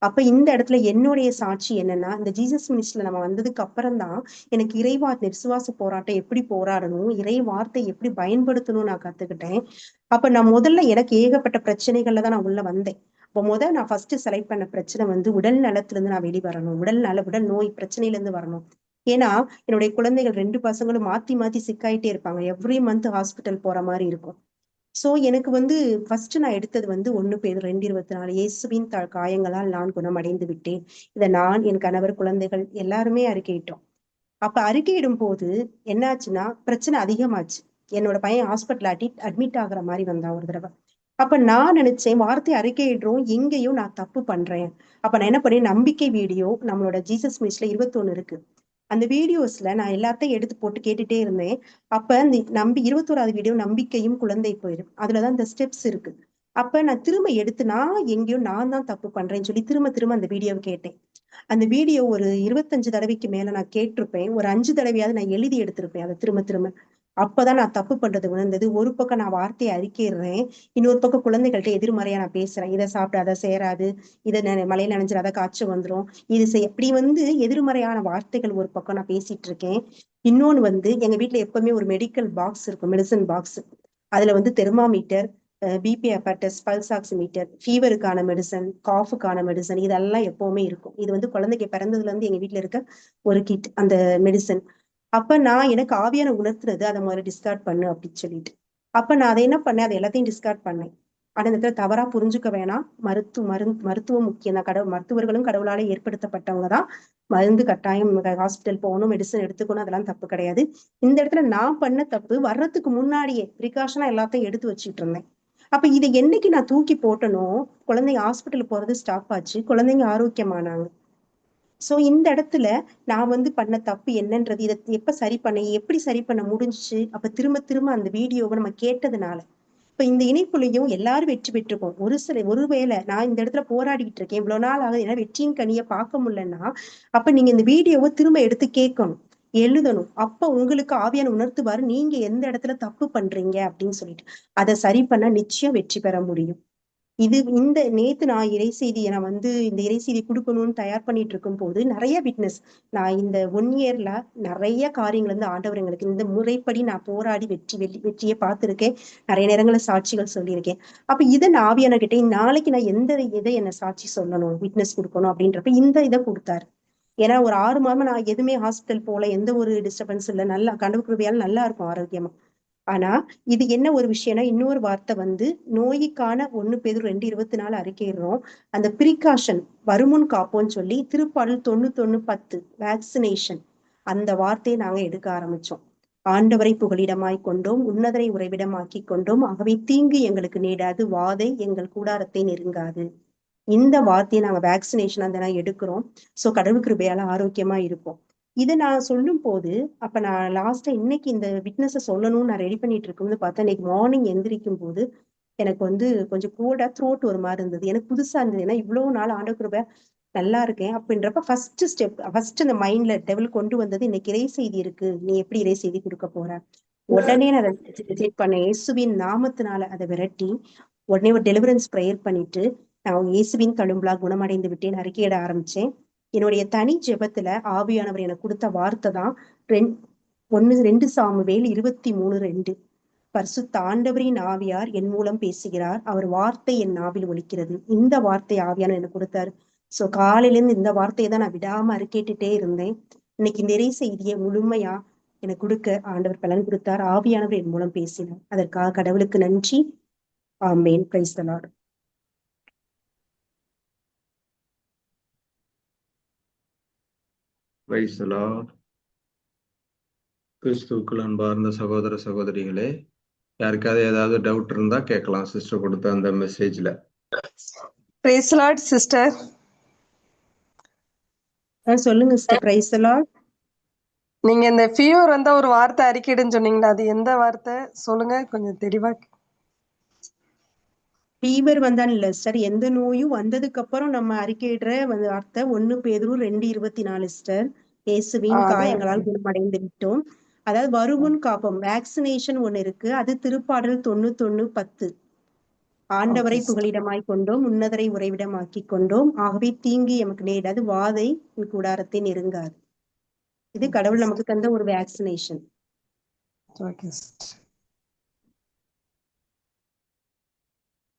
அப்ப இந்த இடத்துல என்னுடைய சாட்சி என்னன்னா, இந்த ஜீசஸ் மினிஸ்ட்ரியில நம்ம வந்ததுக்கு அப்புறம் தான் எனக்கு இறைவார்த்தை விசுவாச போராட்டம் எப்படி போராடணும், இறை வார்த்தை எப்படி பயன்படுத்தணும் நான் கத்துக்கிட்டேன். அப்ப நான் முதல்ல எனக்கு ஏகப்பட்ட பிரச்சனைகள்ல தான் நான் உள்ள வந்தேன். அப்போ நான் ஃபர்ஸ்ட் செலக்ட் பண்ண பிரச்சனை உடல் நலத்துல இருந்து நான் வெளிவரணும், உடல் நோய் பிரச்சனையில இருந்து வரணும். ஏன்னா என்னுடைய குழந்தைகள் 2 பசங்களும் மாத்தி மாத்தி சிக்காயிட்டே இருப்பாங்க, எவ்ரி மந்த் ஹாஸ்பிட்டல் போற மாதிரி இருக்கும். சோ எனக்கு வந்து ஃபர்ஸ்ட் நான் எடுத்தது வந்து 1 பேதுரு 2:24 இயேசுவின் காயங்களால் நான் குணமடைந்து விட்டேன். இதை நான், என் கணவர், குழந்தைகள் எல்லாருமே அறிக்கையிட்டோம். அப்ப அறிக்கையிடும் போது என்னாச்சுன்னா பிரச்சனை அதிகமாச்சு. என்னோட பையன் ஹாஸ்பிட்டல் அட்மிட் ஆகுற மாதிரி வந்தான் ஒரு தடவை. அப்ப நான் நினைச்சேன், வார்த்தை அறிக்கையிடுறோம், எங்கேயும் நான் தப்பு பண்றேன். அப்ப நான் என்ன பண்ணேன், நம்பிக்கை வீடியோ நம்மளோட ஜீசஸ் மினிஸ்ட்ல 21 இருக்கு. அந்த வீடியோஸ்ல நான் எல்லாத்தையும் எடுத்து போட்டு கேட்டுட்டே இருந்தேன். அப்ப இந்த 21வது வீடியோ நம்பிக்கையும் குழந்தை போயிடும், அதுலதான் இந்த ஸ்டெப்ஸ் இருக்கு. அப்ப நான் திரும்ப எடுத்து நான் எங்கேயோ நான் தான் தப்பு பண்றேன்னு சொல்லி திரும்ப திரும்ப அந்த வீடியோவை கேட்டேன். அந்த வீடியோ ஒரு 25 தடவைக்கு மேல நான் கேட்டிருப்பேன். ஒரு 5 தடவையாவது நான் எழுதி எடுத்திருப்பேன் அதை திரும்ப திரும்ப. அப்பதான் நான் தப்பு பண்றது உணர்ந்தது. ஒரு பக்கம் நான் வார்த்தையை அறிக்கையிடுறேன், இன்னொரு பக்கம் குழந்தைகள்ட்ட எதிர்மறையா நான் பேசுறேன். இதை சாப்பிட்டு அதை சேராது, இதை மழையில நனைஞ்சிரு, அதை காய்ச்சல் வந்துரும், இது இப்படி வந்து எதிர்மறையான வார்த்தைகள் ஒரு பக்கம் நான் பேசிட்டு இருக்கேன். இன்னொன்னு வந்து எங்க வீட்டுல எப்பவுமே ஒரு மெடிக்கல் பாக்ஸ் இருக்கும், மெடிசன் பாக்ஸ். அதுல வந்து thermometer, BP apparatus, pulse oximeter, ஃபீவருக்கான மெடிசன், காஃபுக்கான மெடிசன், இதெல்லாம் எப்பவுமே இருக்கும். இது வந்து குழந்தைக்கு பிறந்ததுல இருந்து எங்க வீட்டுல இருக்க ஒரு கிட், அந்த மெடிசன். அப்ப நான் எனக்கு ஆவியான உணர்த்துறது அதை முதல்ல டிஸ்கார்ட் பண்ணு அப்படின்னு சொல்லிட்டு. அப்ப நான் அதை என்ன பண்ணேன், அதை எல்லாத்தையும் டிஸ்கார்ட் பண்ணேன். ஆனா இந்த இடத்துல தவறா புரிஞ்சுக்க வேணாம். மருத்துவம் முக்கியம் தான். மருத்துவர்களும் கடவுளால ஏற்படுத்தப்பட்டவங்க தான். மருந்து கட்டாயம் ஹாஸ்பிட்டல் போகணும், மெடிசன் எடுத்துக்கணும், அதெல்லாம் தப்பு கிடையாது. இந்த இடத்துல நான் பண்ண தப்பு, வர்றதுக்கு முன்னாடியே ப்ரிகாஷனா எல்லாத்தையும் எடுத்து வச்சுட்டு இருந்தேன். அப்ப இதை என்னைக்கு நான் தூக்கி போட்டனோ, குழந்தைங்க ஹாஸ்பிட்டல் போறது ஸ்டாப் ஆச்சு, குழந்தைங்க ஆரோக்கியமானாங்க. சோ இந்த இடத்துல நான் வந்து பண்ண தப்பு என்னன்றது, இதை எப்ப சரி பண்ண, எப்படி சரி பண்ண முடிஞ்சுச்சு. அப்ப திரும்ப திரும்ப அந்த வீடியோவை நம்ம கேட்டதுனால இப்ப இந்த இணைப்புலையும் எல்லாரும் வெற்றி பெற்றிருக்கோம். ஒருவேளை நான் இந்த இடத்துல போராடிட்டு இருக்கேன், இவ்வளவு நாள் ஆகுது, ஏன்னா வெற்றியின் கனியை பார்க்க முடியலன்னா, அப்ப நீங்க இந்த வீடியோவை திரும்ப எடுத்து கேட்கணும், எழுதணும். அப்ப உங்களுக்கு ஆவியான உணர்த்துவாரு, நீங்க எந்த இடத்துல தப்பு பண்றீங்க அப்படின்னு சொல்லிட்டு அதை சரி பண்ண நிச்சயம் வெற்றி பெற முடியும். இந்த நேத்து நான் இறைசெய்தியை நான் வந்து இந்த இறைசெய்தி கொடுக்கணும்னு தயார் பண்ணிட்டு இருக்கும் போது நிறைய விட்னஸ், நான் இந்த 1 இயர்ல நிறைய காரியங்கள் வந்து ஆண்டவர் எங்களுக்கு இந்த முறைப்படி நான் போராடி வெற்றியை பார்த்திருக்கேன். நிறைய நேரங்கள சாட்சிகள் சொல்லியிருக்கேன். அப்ப இதை நான் ஆவியானவர்கிட்ட நாளைக்கு நான் எந்த இதை என்ன சாட்சி சொல்லணும், விட்னஸ் கொடுக்கணும் அப்படின்றப்ப இந்த இதை கொடுத்தாரு. ஏன்னா ஒரு 6 மாதமா நான் எதுவுமே ஹாஸ்பிட்டல் போல, எந்த ஒரு டிஸ்டர்பன்ஸ் இல்லை, நல்லா கடவுள் கிருபையால நல்லா இருக்கும் ஆரோக்கியமா. ஆனா இது என்ன ஒரு விஷயம்னா, இன்னொரு வார்த்தை வந்து நோய்க்கான 1 பேதுரு 2:24 அறிக்கையிடுறோம். அந்த பிரிகாஷன், வருமுன் காப்போம்னு சொல்லி திருப்பாடல் 91:10 வேக்சினேஷன், அந்த வார்த்தையை நாங்க எடுக்க ஆரம்பிச்சோம். ஆண்டவரை புகலிடமாய் கொண்டோம், உன்னதரை உறைவிடமாக்கி கொண்டோம், ஆகவே தீங்கு எங்களுக்கு நேடாது, வாதை எங்கள் கூடாரத்தை நெருங்காது. இந்த வார்த்தையை நாங்க வேக்சினேஷன் அந்த நான் எடுக்கிறோம். சோ கடவுள் கிருபையால ஆரோக்கியமா இருப்போம். இதை நான் சொல்லும் போது, அப்ப நான் லாஸ்டா இன்னைக்கு இந்த விட்னஸை சொல்லணும்னு நான் ரெடி பண்ணிட்டு இருக்கும்போது பார்த்தா, இன்னைக்கு மார்னிங் எந்திரிக்கும் போது எனக்கு வந்து கொஞ்சம் கோல்டா த்ரோட் ஒரு மாதிரி இருந்தது. எனக்கு புதுசா இருந்தது, ஏன்னா இவ்வளவு நாள் ஆண்டவர் கிருபை நல்லா இருக்கேன் அப்படின்றப்ப ஃபர்ஸ்ட் அந்த மைண்ட்ல டெவல் கொண்டு வந்தது, இன்னைக்கு இறை செய்தி இருக்கு, நீ எப்படி இறை செய்தி கொடுக்க போற. உடனே நான் டிசைட் பண்ணேன், இயேசுவின் நாமத்தினால அதை விரட்டி உடனே ஒரு டெலிவரன்ஸ் ப்ரேயர் பண்ணிட்டு நான் இயேசுவின் தழும்புலா குணமடைந்து விட்டேன் அறிக்கையிட ஆரம்பிச்சேன். என்னுடைய தனி ஜெபத்துல ஆவியானவர் எனக்கு கொடுத்த வார்த்தை தான் 2 சாமுவேல் 23:2. பரிசுத்த ஆண்டவரின் ஆவியார் என் மூலம் பேசுகிறார், அவர் வார்த்தை என் நாவில் ஒலிக்கிறது. இந்த வார்த்தை ஆவியானவர் எனக்கு கொடுத்தாரு. சோ காலையில இருந்து இந்த வார்த்தையை தான் நான் விடாம கேட்டுட்டே இருந்தேன். இன்னைக்கு நிறைய செய்தியை முழுமையா எனக்கு கொடுக்க ஆண்டவர் பலன் கொடுத்தார், ஆவியானவர் என் மூலம் பேசினார். அதற்காக கடவுளுக்கு நன்றி. Amen. Praise the Lord. Praise the lord. கிறிஸ்துவுக்குள் அன்பார்ந்த சகோதர சகோதரிகளே, யாருக்காவது ஏதாவது டவுட் இருந்தா கேட்கலாம் சிஸ்டர் கொடுத்த அந்த மெசேஜ்ல. Praise the Lord sister. சொல்லுங்க சிஸ்டர். Praise the lord. நீங்க இந்த ஃபீவர் வந்தா ஒரு வார்த்தை அறிக்கையிடுன்னு சொன்னீங்களா, அது எந்த வார்த்தை சொல்லுங்க கொஞ்சம் தெளிவா. ஃபீவர் வந்தான்னு இல்ல சிஸ்டர், எந்த நோயும் வந்ததுக்கு அப்புறம் நம்ம அறிக்கையிடுற வார்த்தை 1 பேதுரு 2:24 சிஸ்டர். இயேசுவின் காயங்களால் குணமடைந்து விட்டோம். அதாவது வருமுன் காப்போம், வேக்சினேஷன் ஒண்ணு இருக்கு, அது திருப்பாடல் 91:10. ஆண்டவரை புகலிடமாய் கொண்டோம், உன்னதரை உறைவிடமாக்கி கொண்டோம், ஆகவே தீங்கு எமக்கு நேராது, வாதை கூடாரத்தை நெருங்காது. இது கடவுள் நமக்கு தந்த ஒரு வேக்சினேஷன்.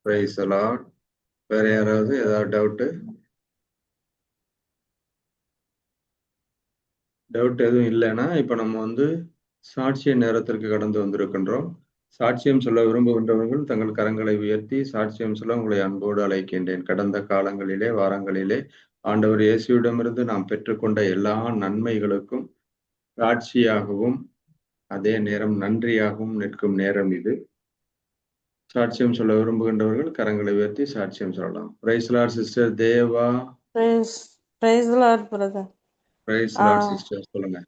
Price the Lord. வேற யாராவது ஏதாவது டவுட் எதுவும் இல்லைன்னா இப்ப நம்ம வந்து சாட்சிய நேரத்திற்கு கடந்து வந்திருக்கின்றோம். சாட்சியம் சொல்ல விரும்புகின்றவர்கள் தங்கள் கரங்களை உயர்த்தி சாட்சியம் சொல்ல உங்களை அன்போடு அழைக்கின்றேன். கடந்த காலங்களிலே, வாரங்களிலே ஆண்டவர் இயேசுவிடமிருந்து நாம் பெற்றுக்கொண்ட எல்லா நன்மைகளுக்கும் சாட்சியாகவும் அதே நேரம் நன்றியாகவும் நிற்கும் நேரம் இது. சாட்சியம் சொல்ல விரும்புகின்றவர்கள் கரங்களை உயர்த்தி சாட்சியம் சொல்லலாம். Praise lord sister Deva. Praise Lord brother. Praise lord sister சொல்லுங்க.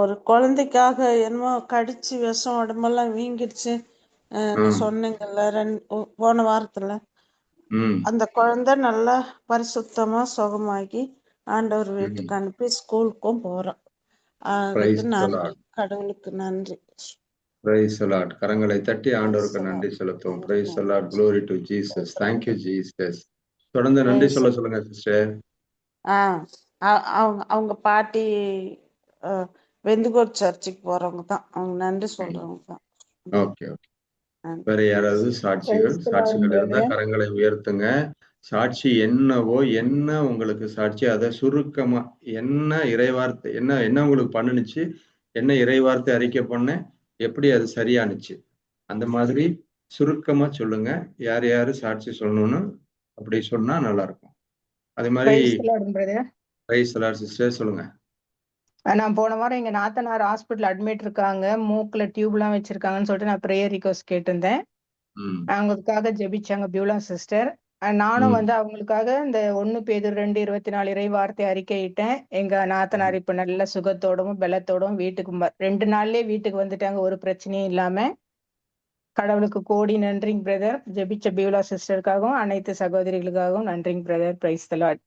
ஒரு குழந்தைக்காக என்னமோ கடிச்சு விஷம் உடம்பெல்லாம் வீங்கிடுச்சு சொன்னீங்கல்ல போன வாரத்துல. அந்த குழந்தை நல்லா பரிசுத்தமா சுகமாகி ஆண்டவர் வீட்டுக்கு அனுப்பி ஸ்கூலுக்கும் போறோம். அதுக்கு நன்றி, கடவுளுக்கு நன்றி. Praise the Lord. கரங்களை தட்டி ஆண்டவருக்கு நன்றி செலுத்துவோம். Praise the Lord. Glory to Jesus. Thank you Jesus. தொடர்ந்து நன்றி சொல்லுங்க சிஸ்டர். அவங்க பாட்டி வெந்துகோட் சர்ச்சுக்கு போறவங்க தான், அவங்க நன்றி சொல்றவங்க தான். Okay okay. வேற யாராவது சாட்சிகள் இருந்தா கரங்களை உயர்த்துங்க. சாட்சி என்னவோ, என்ன உங்களுக்கு சாட்சி, அதை சுருக்கமா என்ன இறைவார்த்தை என்ன உங்களுக்கு பண்ணுனுச்சு, என்ன இறைவார்த்தை அறிக்கை பண்ண, எப்படி அது சரியானுச்சு, அந்த மாதிரி சுருக்கமா சொல்லுங்க. யார் யாரு சாட்சி சொல்லணும்னு அப்படி சொன்னா நல்லா இருக்கும். அதே மாதிரி பிரைஸ் தி லார்ட் சிஸ்டர் சொல்லுங்க. நான் போன வாரம் எங்க நாத்தனார் ஹாஸ்பிட்டல் அட்மிட் இருக்காங்க, மூக்குல டியூப் எல்லாம் வச்சிருக்காங்கன்னு சொல்லிட்டு நான் ப்ரேயர் ரிக்வெஸ்ட் கேட்டிருந்தேன். அவங்களுக்காக ஜெபிச்சாங்க பியூலா சிஸ்டர். நானும் அவங்களுக்காக இந்த 1 பேதுரு 2:24 இறை வார்த்தை அறிக்கையிட்டேன். எங்க நாத்தனார் இப்ப நல்ல சுகத்தோடவும் பலத்தோடவும் வீட்டுக்கு 2 நாள்லயே வீட்டுக்கு வந்துட்டாங்க, ஒரு பிரச்சனையும் இல்லாம. கடவுளுக்கு கோடி நன்றிங்க பிரதர். ஜெபிச்ச பியூலா சிஸ்டருக்காகவும் அனைத்து சகோதரிகளுக்காகவும் நன்றிங்க brother. Price the Lord.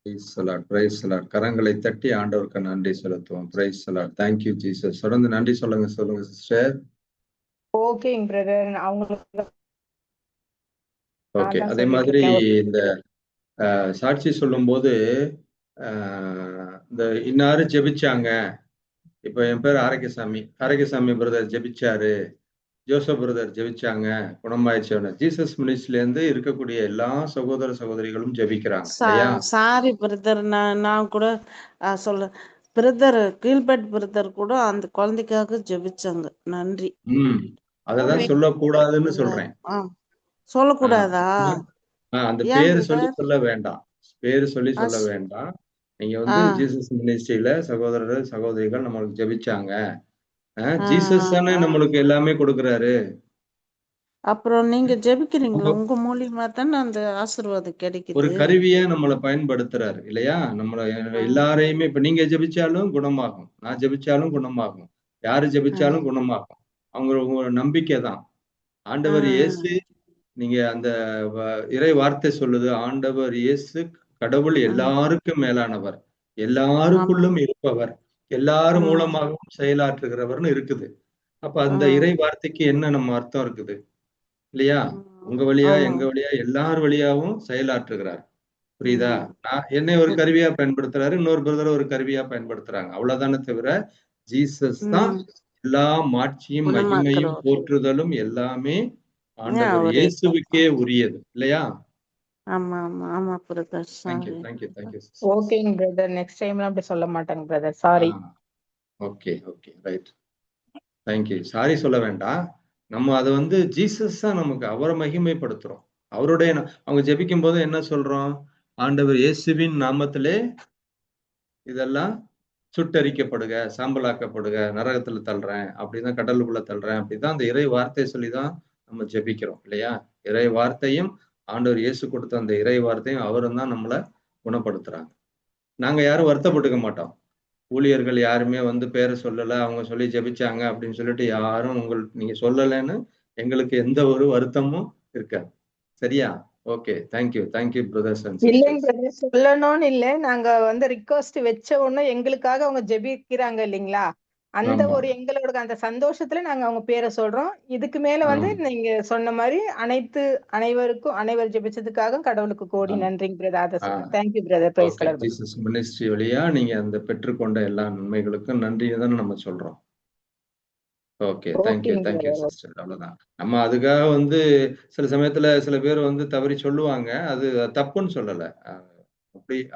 Praise the Lord. Praise the Lord. கரங்களை தட்டி ஆண்டவருக்கு நன்றி செலுத்துவோம். Praise the Lord. Thank you Jesus. தொடர்ந்து நன்றி சொல்லுங்க சிஸ்டர். ஓகேங்க பிரதர். அவங்களுக்கு ஓகே. அதே மாதிரி இந்த சாட்சி சொல்லும் போது இந்த இன்னாரு ஜெபிச்சாங்க. இப்ப என் பேர் ஆரோக்கியசாமி பிரதர் ஜெபிச்சாரு, ஜோசப் பிரதர் ஜெபிச்சாங்க, குணமாயிடுச்சு. ஜீசஸ் மினிஸ்ட்ரில இருந்து இருக்கக்கூடிய எல்லா சகோதர சகோதரிகளும் ஜெபிக்கிறாங்க. சாரி பிரதர், நான் கூட சொல்ல பிரதர் கீழ்பட் பிரதர் கூட அந்த குழந்தைக்காக ஜெபிச்சாங்க. நன்றி. அததான் சொல்லக்கூடாதுன்னு சொல்றேன். சொல்லக்கூடாதா? அந்த பேரு சொல்லி சொல்ல வேண்டாம். பேரு சொல்லி சொல்ல வேண்டாம். நீங்க ஜீசஸ் மினிஸ்ட்ரியில சகோதரர் சகோதரிகள் நம்மளுக்கு ஜெபிச்சாங்க. ஜீசஸ் தானே நம்மளுக்கு எல்லாமே கொடுக்கறாரு. அப்புறம் நீங்க ஜெபிக்கிறீங்களா? உங்க மூலியமா தானே அந்த ஆசீர்வாதம் கிடைக்குது. ஒரு கருவியா நம்மளை பயன்படுத்துறாரு இல்லையா? நம்மள எல்லாரையுமே இப்ப நீங்க ஜெபிச்சாலும் குணமாகும், நான் ஜெபிச்சாலும் குணமாகும், யாரு ஜெபிச்சாலும் குணமாகும். அவங்க நம்பிக்கை தான். ஆண்டவர் இயேசு, நீங்க அந்த இறை வார்த்தை சொல்லுது, ஆண்டவர் இயேசு கடவுள் எல்லாருக்கும் மேலானவர், எல்லாருக்குள்ளும் இருப்பவர், எல்லாரும் மூலமாகவும் செயலாற்றுகிறவர்னு இருக்குது. அப்ப அந்த இறை வார்த்தைக்கு என்ன நம்ம அர்த்தம் இருக்குது இல்லையா? உங்க வழியா எங்க வழியா எல்லார் வழியாவும் செயலாற்றுகிறார். புரியுதா? என்னை ஒரு கருவியா பயன்படுத்துறாரு, இன்னொரு பிரதர் ஒரு கருவியா பயன்படுத்துறாங்க. அவ்வளவுதானே தவிர ஜீசஸ் தான் எல்லா மாட்சியும் மகிமையும் போற்றுதலும் எல்லாமே ஆண்டவர் இயேசுவுக்கே உரியது இல்லையா? ஆமா ஆமா ஆமா பிரதர். Thank you. ஓகேங்க பிரதர். நெக்ஸ்ட் டைம்ல அப்படி சொல்ல மாட்டாங்க brother. Sorry. Okay right. Thank you. Sorry சொல்ல வேண்டாம். நம்ம அது ஜீசஸ் தான் நமக்கு, அவரை மகிமைப்படுத்துறோம். அவருடைய அவங்க ஜெபிக்கும் போது என்ன சொல்றோம்? ஆண்டவர் இயேசுவின் நாமத்திலே இதெல்லாம் சுட்டரிக்கப்படுக, சாம்பலாக்கப்படுக, நரகத்துல தள்ளுறேன், அப்படிதான் கடலுக்குள்ள தள்ளுறேன், அப்படிதான் அந்த இறை வார்த்தையை சொல்லிதான் நம்ம ஜெபிக்கிறோம் இல்லையா? இறை வார்த்தையும் ஆண்டவர் இயேசு கொடுத்த அந்த இறை வார்த்தையும் அவரும் தான் நம்மளை குணப்படுத்துறாங்க. நாங்க யாரும் வருத்தப்பட்டுக்க மாட்டோம். ஊழியர்கள் யாருமே பேரை சொல்லல, அவங்க சொல்லி ஜெபிச்சாங்க அப்படின்னு சொல்லிட்டு யாரும் நீங்க சொல்லலைன்னு எங்களுக்கு எந்த ஒரு வருத்தமும் இருக்காது. சரியா? Okay. Thank you brothers and sisters. இல்லைங்க பிரதர், சொல்லணும்னு இல்ல, நாங்க ரிக்வெஸ்ட் வச்ச உடனே எங்களுக்காக அவங்க ஜெபிக்கிறாங்க இல்லைங்களா? அந்த ஒரு எங்களோட அந்த சந்தோஷத்துல நாங்க அவங்க பேரை சொல்றோம். இதுக்கு மேல நீங்க சொன்ன மாதிரி அனைவர் ஜெபிச்சதுக்காக கடவுளுக்கு கோடி நன்றிங்க brother. Thank you brother. Price the Lord. Jesus ministry வழியா நீங்க அந்த பெற்றுக்கொண்ட எல்லா நன்மைகளுக்கும் நன்றி தான் நம்ம சொல்றோம். ஓகே. Thank you sister. அவ்வளவுதான். நம்ம அதுக்காக சில சமயத்துல சில பேர் தவறி சொல்லுவாங்க. அது தப்புன்னு சொல்லல.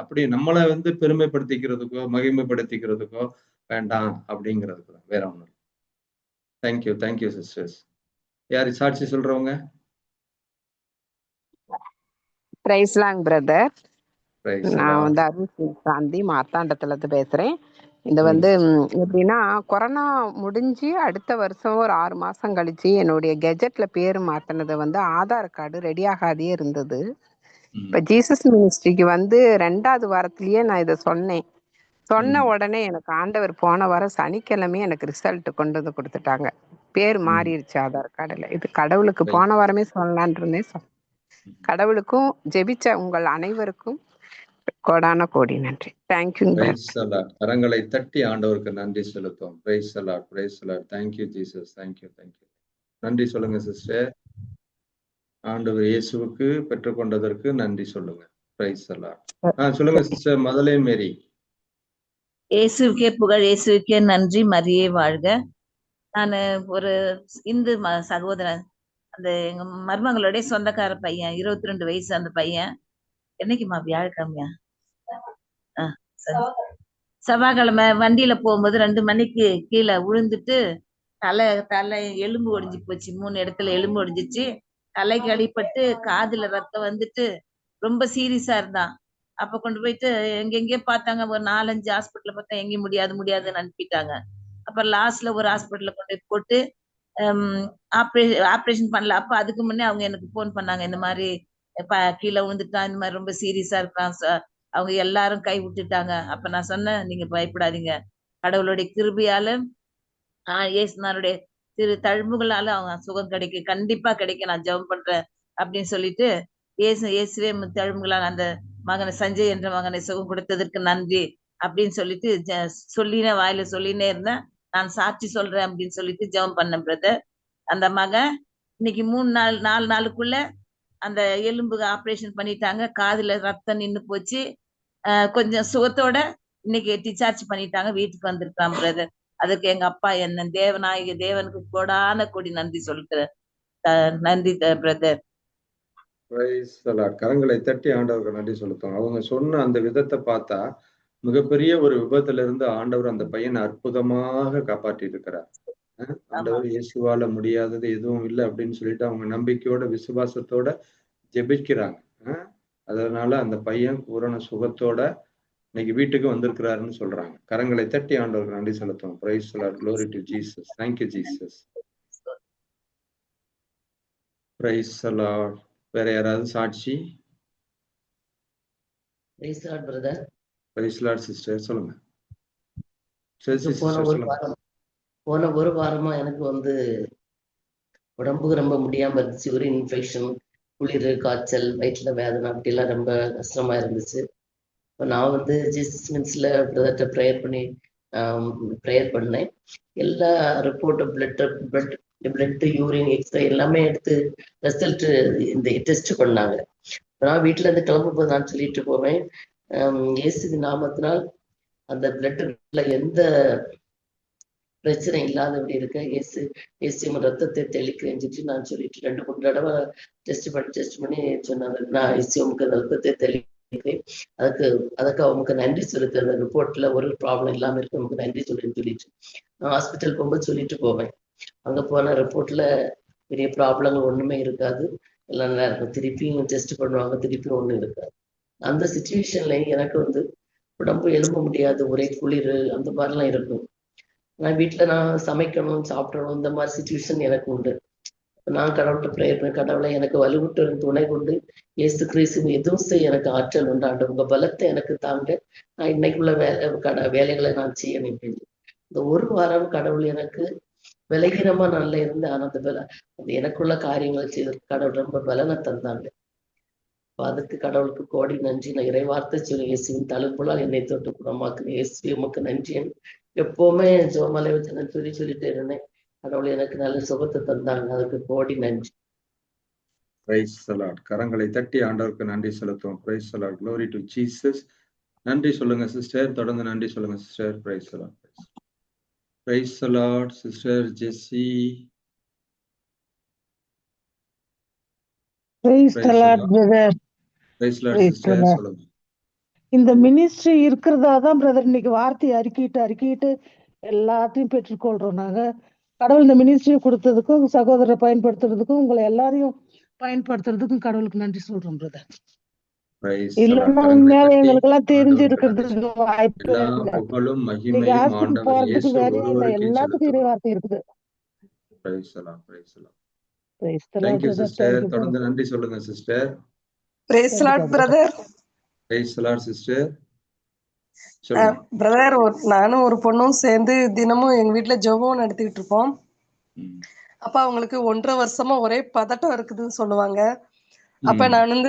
அப்படி நம்மளை பெருமைப்படுத்திக்கிறதுக்கோ மகிமைப்படுத்திக்கிறதுக்கோ வேண்டாம் அப்படிங்கிறதுக்கு தான், வேற ஒண்ணும் இல்லை. Thank you sisters. யாரு சாட்சி சொல்றவங்க? பிரைஸ்லாங் பிரதர். Praise the நான் Lord. வந்து அருள் சாந்தி மார்த்தாண்டத்துல இருந்து பேசுறேன். இந்த ம். வந்து எப்படின்னா, கொரோனா முடிஞ்சு அடுத்த வருஷம் ஒரு 6 மாசம் கழிச்சு என்னுடைய கெஜெட்ல பேர் மாத்தினது வந்து ஆதார் கார்டு ரெடி ஆகாதே இருந்தது. இப்ப ம். ஜீசஸ் மினிஸ்ட்ரிக்கு வந்து 2வது வாரத்திலேயே நான் இதை சொன்னேன். சொன்ன ம். உடனே எனக்கு ஆண்டவர் போன வாரம் சனிக்கிழமையே எனக்கு ரிசல்ட் கொண்டு வந்து கொடுத்துட்டாங்க. பேர் ம். மாறிடுச்சு ஆதார் கார்டுல. இது கடவுளுக்கு Praise. போன வாரமே சொல்லலான் இருந்தேன். ம். கடவுளுக்கும் ஜெபிச்ச உங்கள் அனைவருக்கும் கோடான கோடி நன்றி. Thank you Praise the Lord. கரங்களை தட்டி ஆண்டவருக்கு நன்றி செலுத்துவோம். Praise the Lord. Praise the Lord. Thank you Jesus. Thank you. Thank you. நன்றி சொல்லுங்க சிஸ்டர். ஆண்டவர் இயேசுவுக்கு பெற்றுக்கொண்டதற்கு நன்றி சொல்லுங்க. Praise the Lord. சொல்லுங்க சிஸ்டர் மதலை மேரி. இயேசுவுக்கே புகழ், இயேசுவுக்கே நன்றி, மரியே வாழ்க. நான் ஒரு இந்து சகோதரன், அந்த எங்க மருமகளுடைய சொந்தக்கார பையன், 22 வயசு அந்த பையன். என்னைக்குமா? வியாழக்கிழமையா? செவ்வாய்க்கிழமை வண்டியில போகும்போது 2 மணிக்கு கீழே விழுந்துட்டு தலை எலும்பு ஒடிஞ்சு போச்சு. 3 இடத்துல எலும்பு ஒடிஞ்சிச்சு. தலைக்கு அடிபட்டு காதுல ரத்தம் வந்துட்டு ரொம்ப சீரியஸா இருந்தான். அப்ப கொண்டு போயிட்டு எங்கெங்கயோ பார்த்தாங்க. ஒரு 4-5 ஹாஸ்பிட்டல்ல பார்த்தா எங்கேயும் முடியாதுன்னு அனுப்பிட்டாங்க. அப்புறம் லாஸ்ட்ல ஒரு ஹாஸ்பிட்டல்ல கொண்டு போய் போட்டு ஆப்ரேஷன் பண்ணல. அப்ப அதுக்கு முன்னே அவங்க எனக்கு போன் பண்ணாங்க, இந்த மாதிரி கீழே விழுந்துட்டான், இந்த மாதிரி ரொம்ப சீரியஸா இருக்கான், அவங்க எல்லாரும் கை விட்டுட்டாங்க. அப்ப நான் சொன்னேன், நீங்க பயப்படாதீங்க, கடவுளுடைய கிருபையால இயேசுனாருடைய திரு தழும்புகளால அவங்க சுகம் கிடைக்கும், கண்டிப்பா கிடைக்கும், நான் ஜெபம் பண்றேன் அப்படின்னு சொல்லிட்டு இயேசுவே தழும்புகளால் அந்த மகனை சஞ்சய் என்ற மகனை சுகம் கொடுத்ததற்கு நன்றி அப்படின்னு சொல்லிட்டு சொல்லினே வாயில சொல்லினே இருந்தேன். நான் சாட்சி சொல்றேன் அப்படின்னு சொல்லிட்டு ஜெபம் பண்ணேன் பிரதர். அந்த மகன் இன்னைக்கு 4 நாளுக்குள்ள அந்த எலும்பு ஆப்ரேஷன் பண்ணிட்டாங்க. காதுல ரத்தம் நின்னு போச்சு. கொஞ்சம் சுகத்தோட இன்னைக்கு டிஸ்சார்ஜ் பண்ணிட்டாங்க, வீட்டுக்கு வந்திருக்கான் பிரதர். அதுக்கு எங்க அப்பா என்ன தேவநாயக தேவனுக்கு கோடான கோடி நன்றி சொல்லிக்கிறேன். நன்றி பிரதர். கரங்களை தட்டி ஆண்டவருக்கு நன்றி செலுத்தும். அவங்க சொன்ன அந்த விதத்தை பார்த்தா மிகப்பெரிய ஒரு விபத்துல இருந்து ஆண்டவர் அந்த பையனை அற்புதமாக காப்பாற்றி இருக்கிறார். ஆண்டவர் இயேசுவால முடியாதது எதுவும் இல்லை அப்படின்னு சொல்லிட்டு அவங்க நம்பிக்கையோட விசுவாசத்தோட ஜெபிக்கிறாங்க. அதனால அந்த பையன் பூரண சுகத்தோட இன்னைக்கு வீட்டுக்கு வந்திருக்கிறாருன்னு சொல்றாங்க. கரங்களை தட்டி ஆண்டவருக்கு நன்றி செலுத்தும். Praise the Lord. Glory to Jesus. Thank you Jesus. Praise the Lord. வேற யாராவது சாட்சி? Praise the Lord brother. Praise the Lord sister. சொல்லுங்க. போன ஒரு வாரமா எனக்கு வந்து உடம்புக்கு ரொம்ப முடியாம இருந்துச்சு. ஒரு இன்ஃபெக்ஷன், குளிர், காய்ச்சல், வயிற்றுல வேதனை, அப்படிலாம் ரொம்ப கஷ்டமா இருந்துச்சு. இப்போ நான் வந்து ஜீசஸ் மினிஸ்ட்ரியில பிரதர்கிட்ட ப்ரேயர் பண்ணேன். எல்லா ரிப்போர்ட்டும் பிளட் யூரின் எக்ஸ்ரே எல்லாமே எடுத்து ரிசல்ட் இந்த டெஸ்ட் பண்ணாங்க. நான் வீட்டுல இருந்து கிளம்பும்போது நான் சொல்லிட்டு போவேன், இயேசு நாமத்தினால் அந்த பிளட்ல எந்த பிரச்சனை இல்லாதபடி இருக்க இயேசு ரத்தத்தை தெளிக்கிறேன்னு சொல்லி நான் சொல்லிட்டு 2-3 தடவை டெஸ்ட் பண்ணி சொன்னாங்க. நான் இயேசுக்கு ரத்தத்தை தெளிக்கிறேன், அதுக்கு அவங்களுக்கு நன்றி சொல்லிட்டு, அந்த ரிப்போர்ட்ல ஒரு ப்ராப்ளம் இல்லாம இருக்கு, நமக்கு நன்றி சொல்லிட்டு நான் ஹாஸ்பிட்டல் போகும்போது சொல்லிட்டு போவேன். அங்க போன ரிப்போர்ட்ல பெரிய ப்ராப்ளங்கள் ஒண்ணுமே இருக்காது, எல்லாம் நல்லா இருக்கும். திருப்பியும் டெஸ்ட் பண்ணுவாங்க, திருப்பியும் ஒண்ணும் இருக்காது. அந்த சிச்சுவேஷன்ல எனக்கு வந்து உடம்பு எழும்ப முடியாது, ஒரே குளிர் அந்த மாதிரிலாம் இருக்கும். நான் வீட்டுல நான் சமைக்கணும், சாப்பிடணும், இந்த மாதிரி சிச்சுவேஷன் எனக்கு உண்டு. நான் கடவுள்கிட்ட ப்ரேயர் பண்ண, கடவுளை எனக்கு வலுவிட்டு துணை கொண்டு இயேசு கிறிஸ்து எதுவும் செய்ய எனக்கு ஆற்றல் உண்டாண்டு, உங்க பலத்தை எனக்கு தாங்க, நான் இன்னைக்குள்ள வேலைகளை நான் செய்யணும். இந்த ஒரு வாரம் கடவுள் எனக்கு விலகினமா நல்லா இருந்து, ஆனா அந்த எனக்குள்ள காரியங்களை செய்வதற்கு கடவுள் ரொம்ப பலனை தந்தாங்க. அதுக்கு கடவுளுக்கு கோடி நன்றி. நான் இறைவார்த்தை சொல்லி இயேசுவின் தழும்புலால் என்னை தொட்டு குணமாக்குறேன். இயேசு உமக்கு நன்றி. எப்பவுமே ஜோமலை வச்சு நான் சொல்லிட்டு இருந்தேன். கடவுள் எனக்கு நல்ல சுகத்தை தந்தாங்க, அதுக்கு கோடி நன்றி. Praise the Lord. கரங்களை தட்டி ஆண்டவருக்கு நன்றி செலுத்துவோம். Praise the Lord. Glory to Jesus. நன்றி சொல்லுங்க சிஸ்டர், தொடர்ந்து நன்றி சொல்லுங்க sister. Praise the Lord. Praise the Lord. Sister Jessie. Praise the Lord brother. Praise the Lord sister. சொல்லுங்க. இந்த மினிஸ்ட்ரி இருக்கிறதா தான் பிரதர் இன்னைக்கு வார்த்தையை அறிக்கிட்டு எல்லாத்தையும் பெற்றுக்கொள்றோம். நாங்க கடவுள் இந்த மினிஸ்ட்ரி கொடுத்ததுக்கும் சகோதரரை பயன்படுத்துறதுக்கும் உங்களை எல்லாரையும் பயன்படுத்துறதுக்கும் கடவுளுக்கு நன்றி சொல்றோம் பிரதர். Praise the Lord. இல்லைன்னா கரங்களை உண்மையாவே தட்டி எங்களுக்கு எல்லாம் ஆண்டவருக்கு நன்றி தெரிஞ்சிருக்கிறதுக்கு சொல்லுங்க. வாய்ப்பே எல்லா இல்லை. புகழும் இன்னைக்கு மகிமையும் ஹாஸ்பிட்டல் ஆண்டவர் போறதுக்கு இயேசு வேலையே இல்லை, ஒருவருக்கே எல்லாத்துக்கும் இறை செலுத்துவோம். வார்த்தை இருக்குது. Praise the Lord. Praise the Lord. Praise the Thank Lord, you brother. sister. Thank you, தொடர்ந்து brother. நன்றி சொல்லுங்க சிஸ்டர். பிரேஸ் லார்ட் கண்டிப்பா brother. Brother. Praise the Lord sister. சொல்லுங்க. பிரதர், நானும் ஒரு பொண்ணும் சேர்ந்து தினமும் எங்க வீட்டுல ஜெபம் நடத்திட்டு இருப்போம். ம். அப்ப அவங்களுக்கு 1.5 வருஷமா ஒரே பதட்டம் இருக்குதுன்னு சொல்லுவாங்க. அப்ப ம். நான்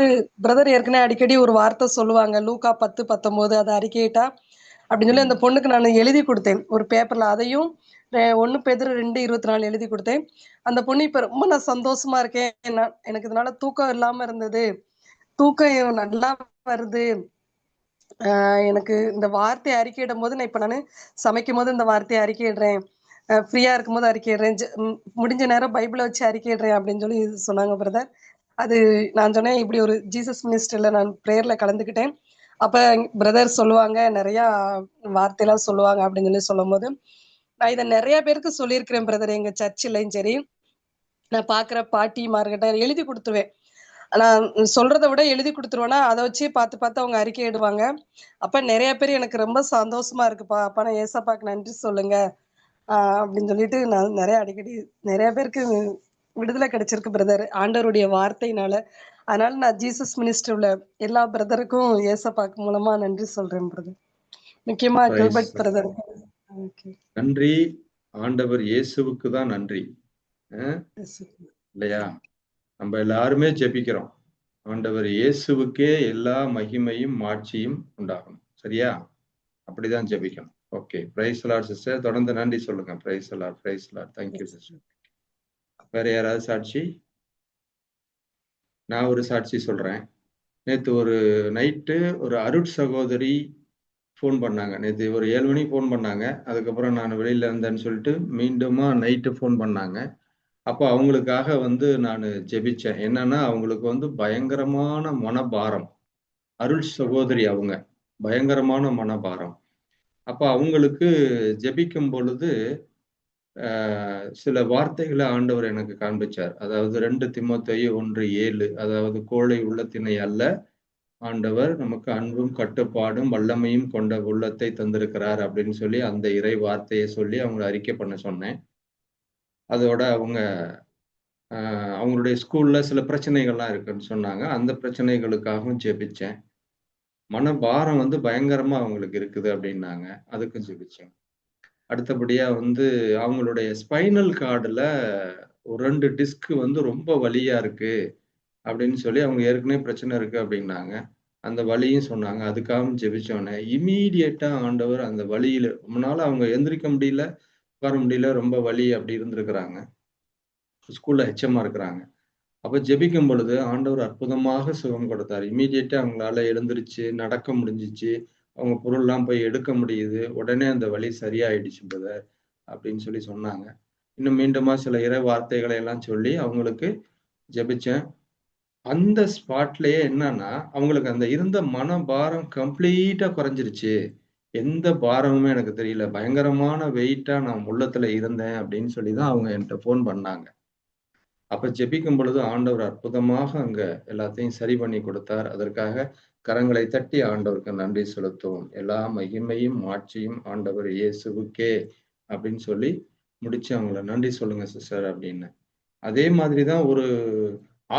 பிரதர் ஏற்கனவே அடிக்கடி ஒரு வார்த்தை சொல்லுவாங்க, லூக்கா 10:19, அதை அறிக்கையிட்டா அப்படின்னு சொல்லி அந்த பொண்ணுக்கு நான் எழுதி கொடுத்தேன் ஒரு பேப்பர்ல. அதையும் 1 பேதுரு 2:24 எழுதி கொடுத்தேன். அந்த பொண்ணு இப்ப ரொம்ப நான் சந்தோஷமா இருக்கேன், எனக்கு இதனால தூக்கம் இல்லாம இருந்தது, தூக்கம் நல்லா வருது, எனக்கு இந்த வார்த்தையை அறிக்கையிடும் போது நான் சமைக்கும் போது இந்த வார்த்தையை அறிக்கையிடுறேன், ஃப்ரீயா இருக்கும்போது அறிக்கையிடுறேன், முடிஞ்ச நேரம் பைபிளை வச்சு அறிக்கையிடுறேன் அப்படின்னு சொல்லி சொன்னாங்க பிரதர். அது நான் சொன்னேன், இப்படி ஒரு ஜீசஸ் மினிஸ்ட்ரியில நான் பிரேயர்ல கலந்துக்கிட்டேன். அப்ப பிரதர் சொல்லுவாங்க, நிறைய வார்த்தையெல்லாம் சொல்லுவாங்க அப்படின்னு சொல்லி சொல்லும் போது நான் இதை நிறைய பேருக்கு சொல்லியிருக்கிறேன் பிரதர். எங்க சர்ச்சிலையும் சரி, நான் பாக்குற பாட்டிமார்கிட்ட எழுதி கொடுத்துருவேன். நான் சொல்றதை விட எழுதி கொடுத்துருவேன்னா அதை வச்சு பார்த்து பார்த்து அவங்க அறிக்கை இடுவாங்க. அப்ப நிறைய பேர் எனக்கு ரொம்ப சந்தோஷமா இருக்குப்பா, அப்ப நான் ஏசப்பாக்கு நன்றி சொல்லுங்க அப்படின்னு சொல்லிட்டு நான் அடிக்கடி நிறைய பேருக்கு விடுதலை கிடைச்சிருக்கு பிரதர் ஆண்டவருடைய வார்த்தையினால. அதனால நான் ஜீசஸ் மினிஸ்ட்ரியில எல்லா பிரதருக்கும் ஏசப்பாக்கு மூலமா நன்றி சொல்றேன் பிரதர். முக்கியமா Praise Gilbert the Lord. Brother. நன்றி. ஆண்டவர் இயேசுவுக்கு தான் நன்றி. இல்லையா? நம்ம எல்லாருமே ஜெபிக்கிறோம், ஆண்டவர் இயேசுவுக்கே எல்லா மகிமையும் மாட்சியும் உண்டாகணும். சரியா? அப்படிதான் ஜெபிக்கணும். Okay, price the Lord sister. தொடர்ந்து நன்றி சொல்லுங்க. Price the Lord, praise the Lord. Thank you sister. வேற யாராவது சாட்சி? நான் ஒரு சாட்சி சொல்றேன். நேத்து ஒரு நைட்டு ஒரு அருட் சகோதரி ஃபோன் பண்ணாங்க. நேற்று ஒரு 7 மணிக்கு ஃபோன் பண்ணாங்க. அதுக்கப்புறம் நான் வெளியில இருந்தேன்னு சொல்லிட்டு மீண்டுமா நைட்டு ஃபோன் பண்ணாங்க. அப்போ அவங்களுக்காக நான் ஜெபிச்சேன். என்னன்னா, அவங்களுக்கு பயங்கரமான மனபாரம். அருள் சகோதரி அவங்க, பயங்கரமான மனபாரம். அப்போ அவங்களுக்கு ஜெபிக்கும் பொழுது சில வார்த்தைகளை ஆண்டவர் எனக்கு காண்பிச்சார். அதாவது 2 தீமோத்தேயு 1:7, அதாவது கோழை உள்ளத்தினை அல்ல, ஆண்டவர் நமக்கு அன்பும் கட்டுப்பாடும் வல்லமையும் கொண்ட உள்ளத்தை தந்திருக்கிறார் அப்படின்னு சொல்லி அந்த இறை வார்த்தையை சொல்லி அவங்களை அறிக்கை பண்ண சொன்னேன். அதோட அவங்களுடைய ஸ்கூல்ல சில பிரச்சனைகள்லாம் இருக்குன்னு சொன்னாங்க. அந்த பிரச்சனைகளுக்காகவும் ஜெபிச்சேன். மனபாரம் பயங்கரமா அவங்களுக்கு இருக்குது அப்படின்னாங்க. அதுக்கும் ஜெபிச்சேன். அடுத்தபடியா அவங்களுடைய ஸ்பைனல் கார்டுல ஒரு 2 டிஸ்க் ரொம்ப வலியா இருக்கு அப்படின்னு சொல்லி, அவங்க ஏற்கனவே பிரச்சனை இருக்கு அப்படின்னாங்க. அந்த வலியும் சொன்னாங்க. அதுக்காகவும் ஜெபிச்சோன்னே இம்மீடியட்டா ஆண்டவர் அந்த வலியில, ரொம்ப நாள் அவங்க எந்திரிக்க முடியல, உட்கார முடியல, ரொம்ப வலி அப்படி இருந்திருக்கிறாங்க. ஸ்கூல்ல ஹெச்எம்மா இருக்கிறாங்க. அப்ப ஜெபிக்கும் பொழுது ஆண்டவர் அற்புதமாக சுகம் கொடுத்தார். இம்மீடியட்டா அவங்களால எழுந்திருச்சு நடக்க முடிஞ்சிச்சு. அவங்க பொருள்லாம் போய் எடுக்க முடியுது. உடனே அந்த வலி சரியாயிடுச்சு பிரதர் அப்படின்னு சொல்லி சொன்னாங்க. இன்னும் மீண்டுமா சில இறை வார்த்தைகளை எல்லாம் சொல்லி அவங்களுக்கு ஜெபிச்சேன். அந்த ஸ்பாட்லயே என்னன்னா, அவங்களுக்கு அந்த இருந்த மனபாரம் கம்ப்ளீட்டா குறைஞ்சிருச்சு. எந்த பாரமுமே எனக்கு தெரியல. பயங்கரமான வெயிட்டா நான் உள்ளத்துல இருந்தேன் அப்படின்னு சொல்லிதான் அவங்க என்கிட்ட ஃபோன் பண்ணாங்க. அப்ப ஜெபிக்கும் பொழுது ஆண்டவர் அற்புதமாக அங்க எல்லாத்தையும் சரி பண்ணி கொடுத்தார். அதற்காக கரங்களை தட்டி ஆண்டவருக்கு நன்றி செலுத்துவோம். எல்லா மகிமையும் மாட்சியும் ஆண்டவர் இயேசுவுக்கே அப்படின்னு சொல்லி முடிச்சு அவங்கள நன்றி சொல்லுங்க சிஸ்டர் அப்படின்னு. அதே மாதிரிதான் ஒரு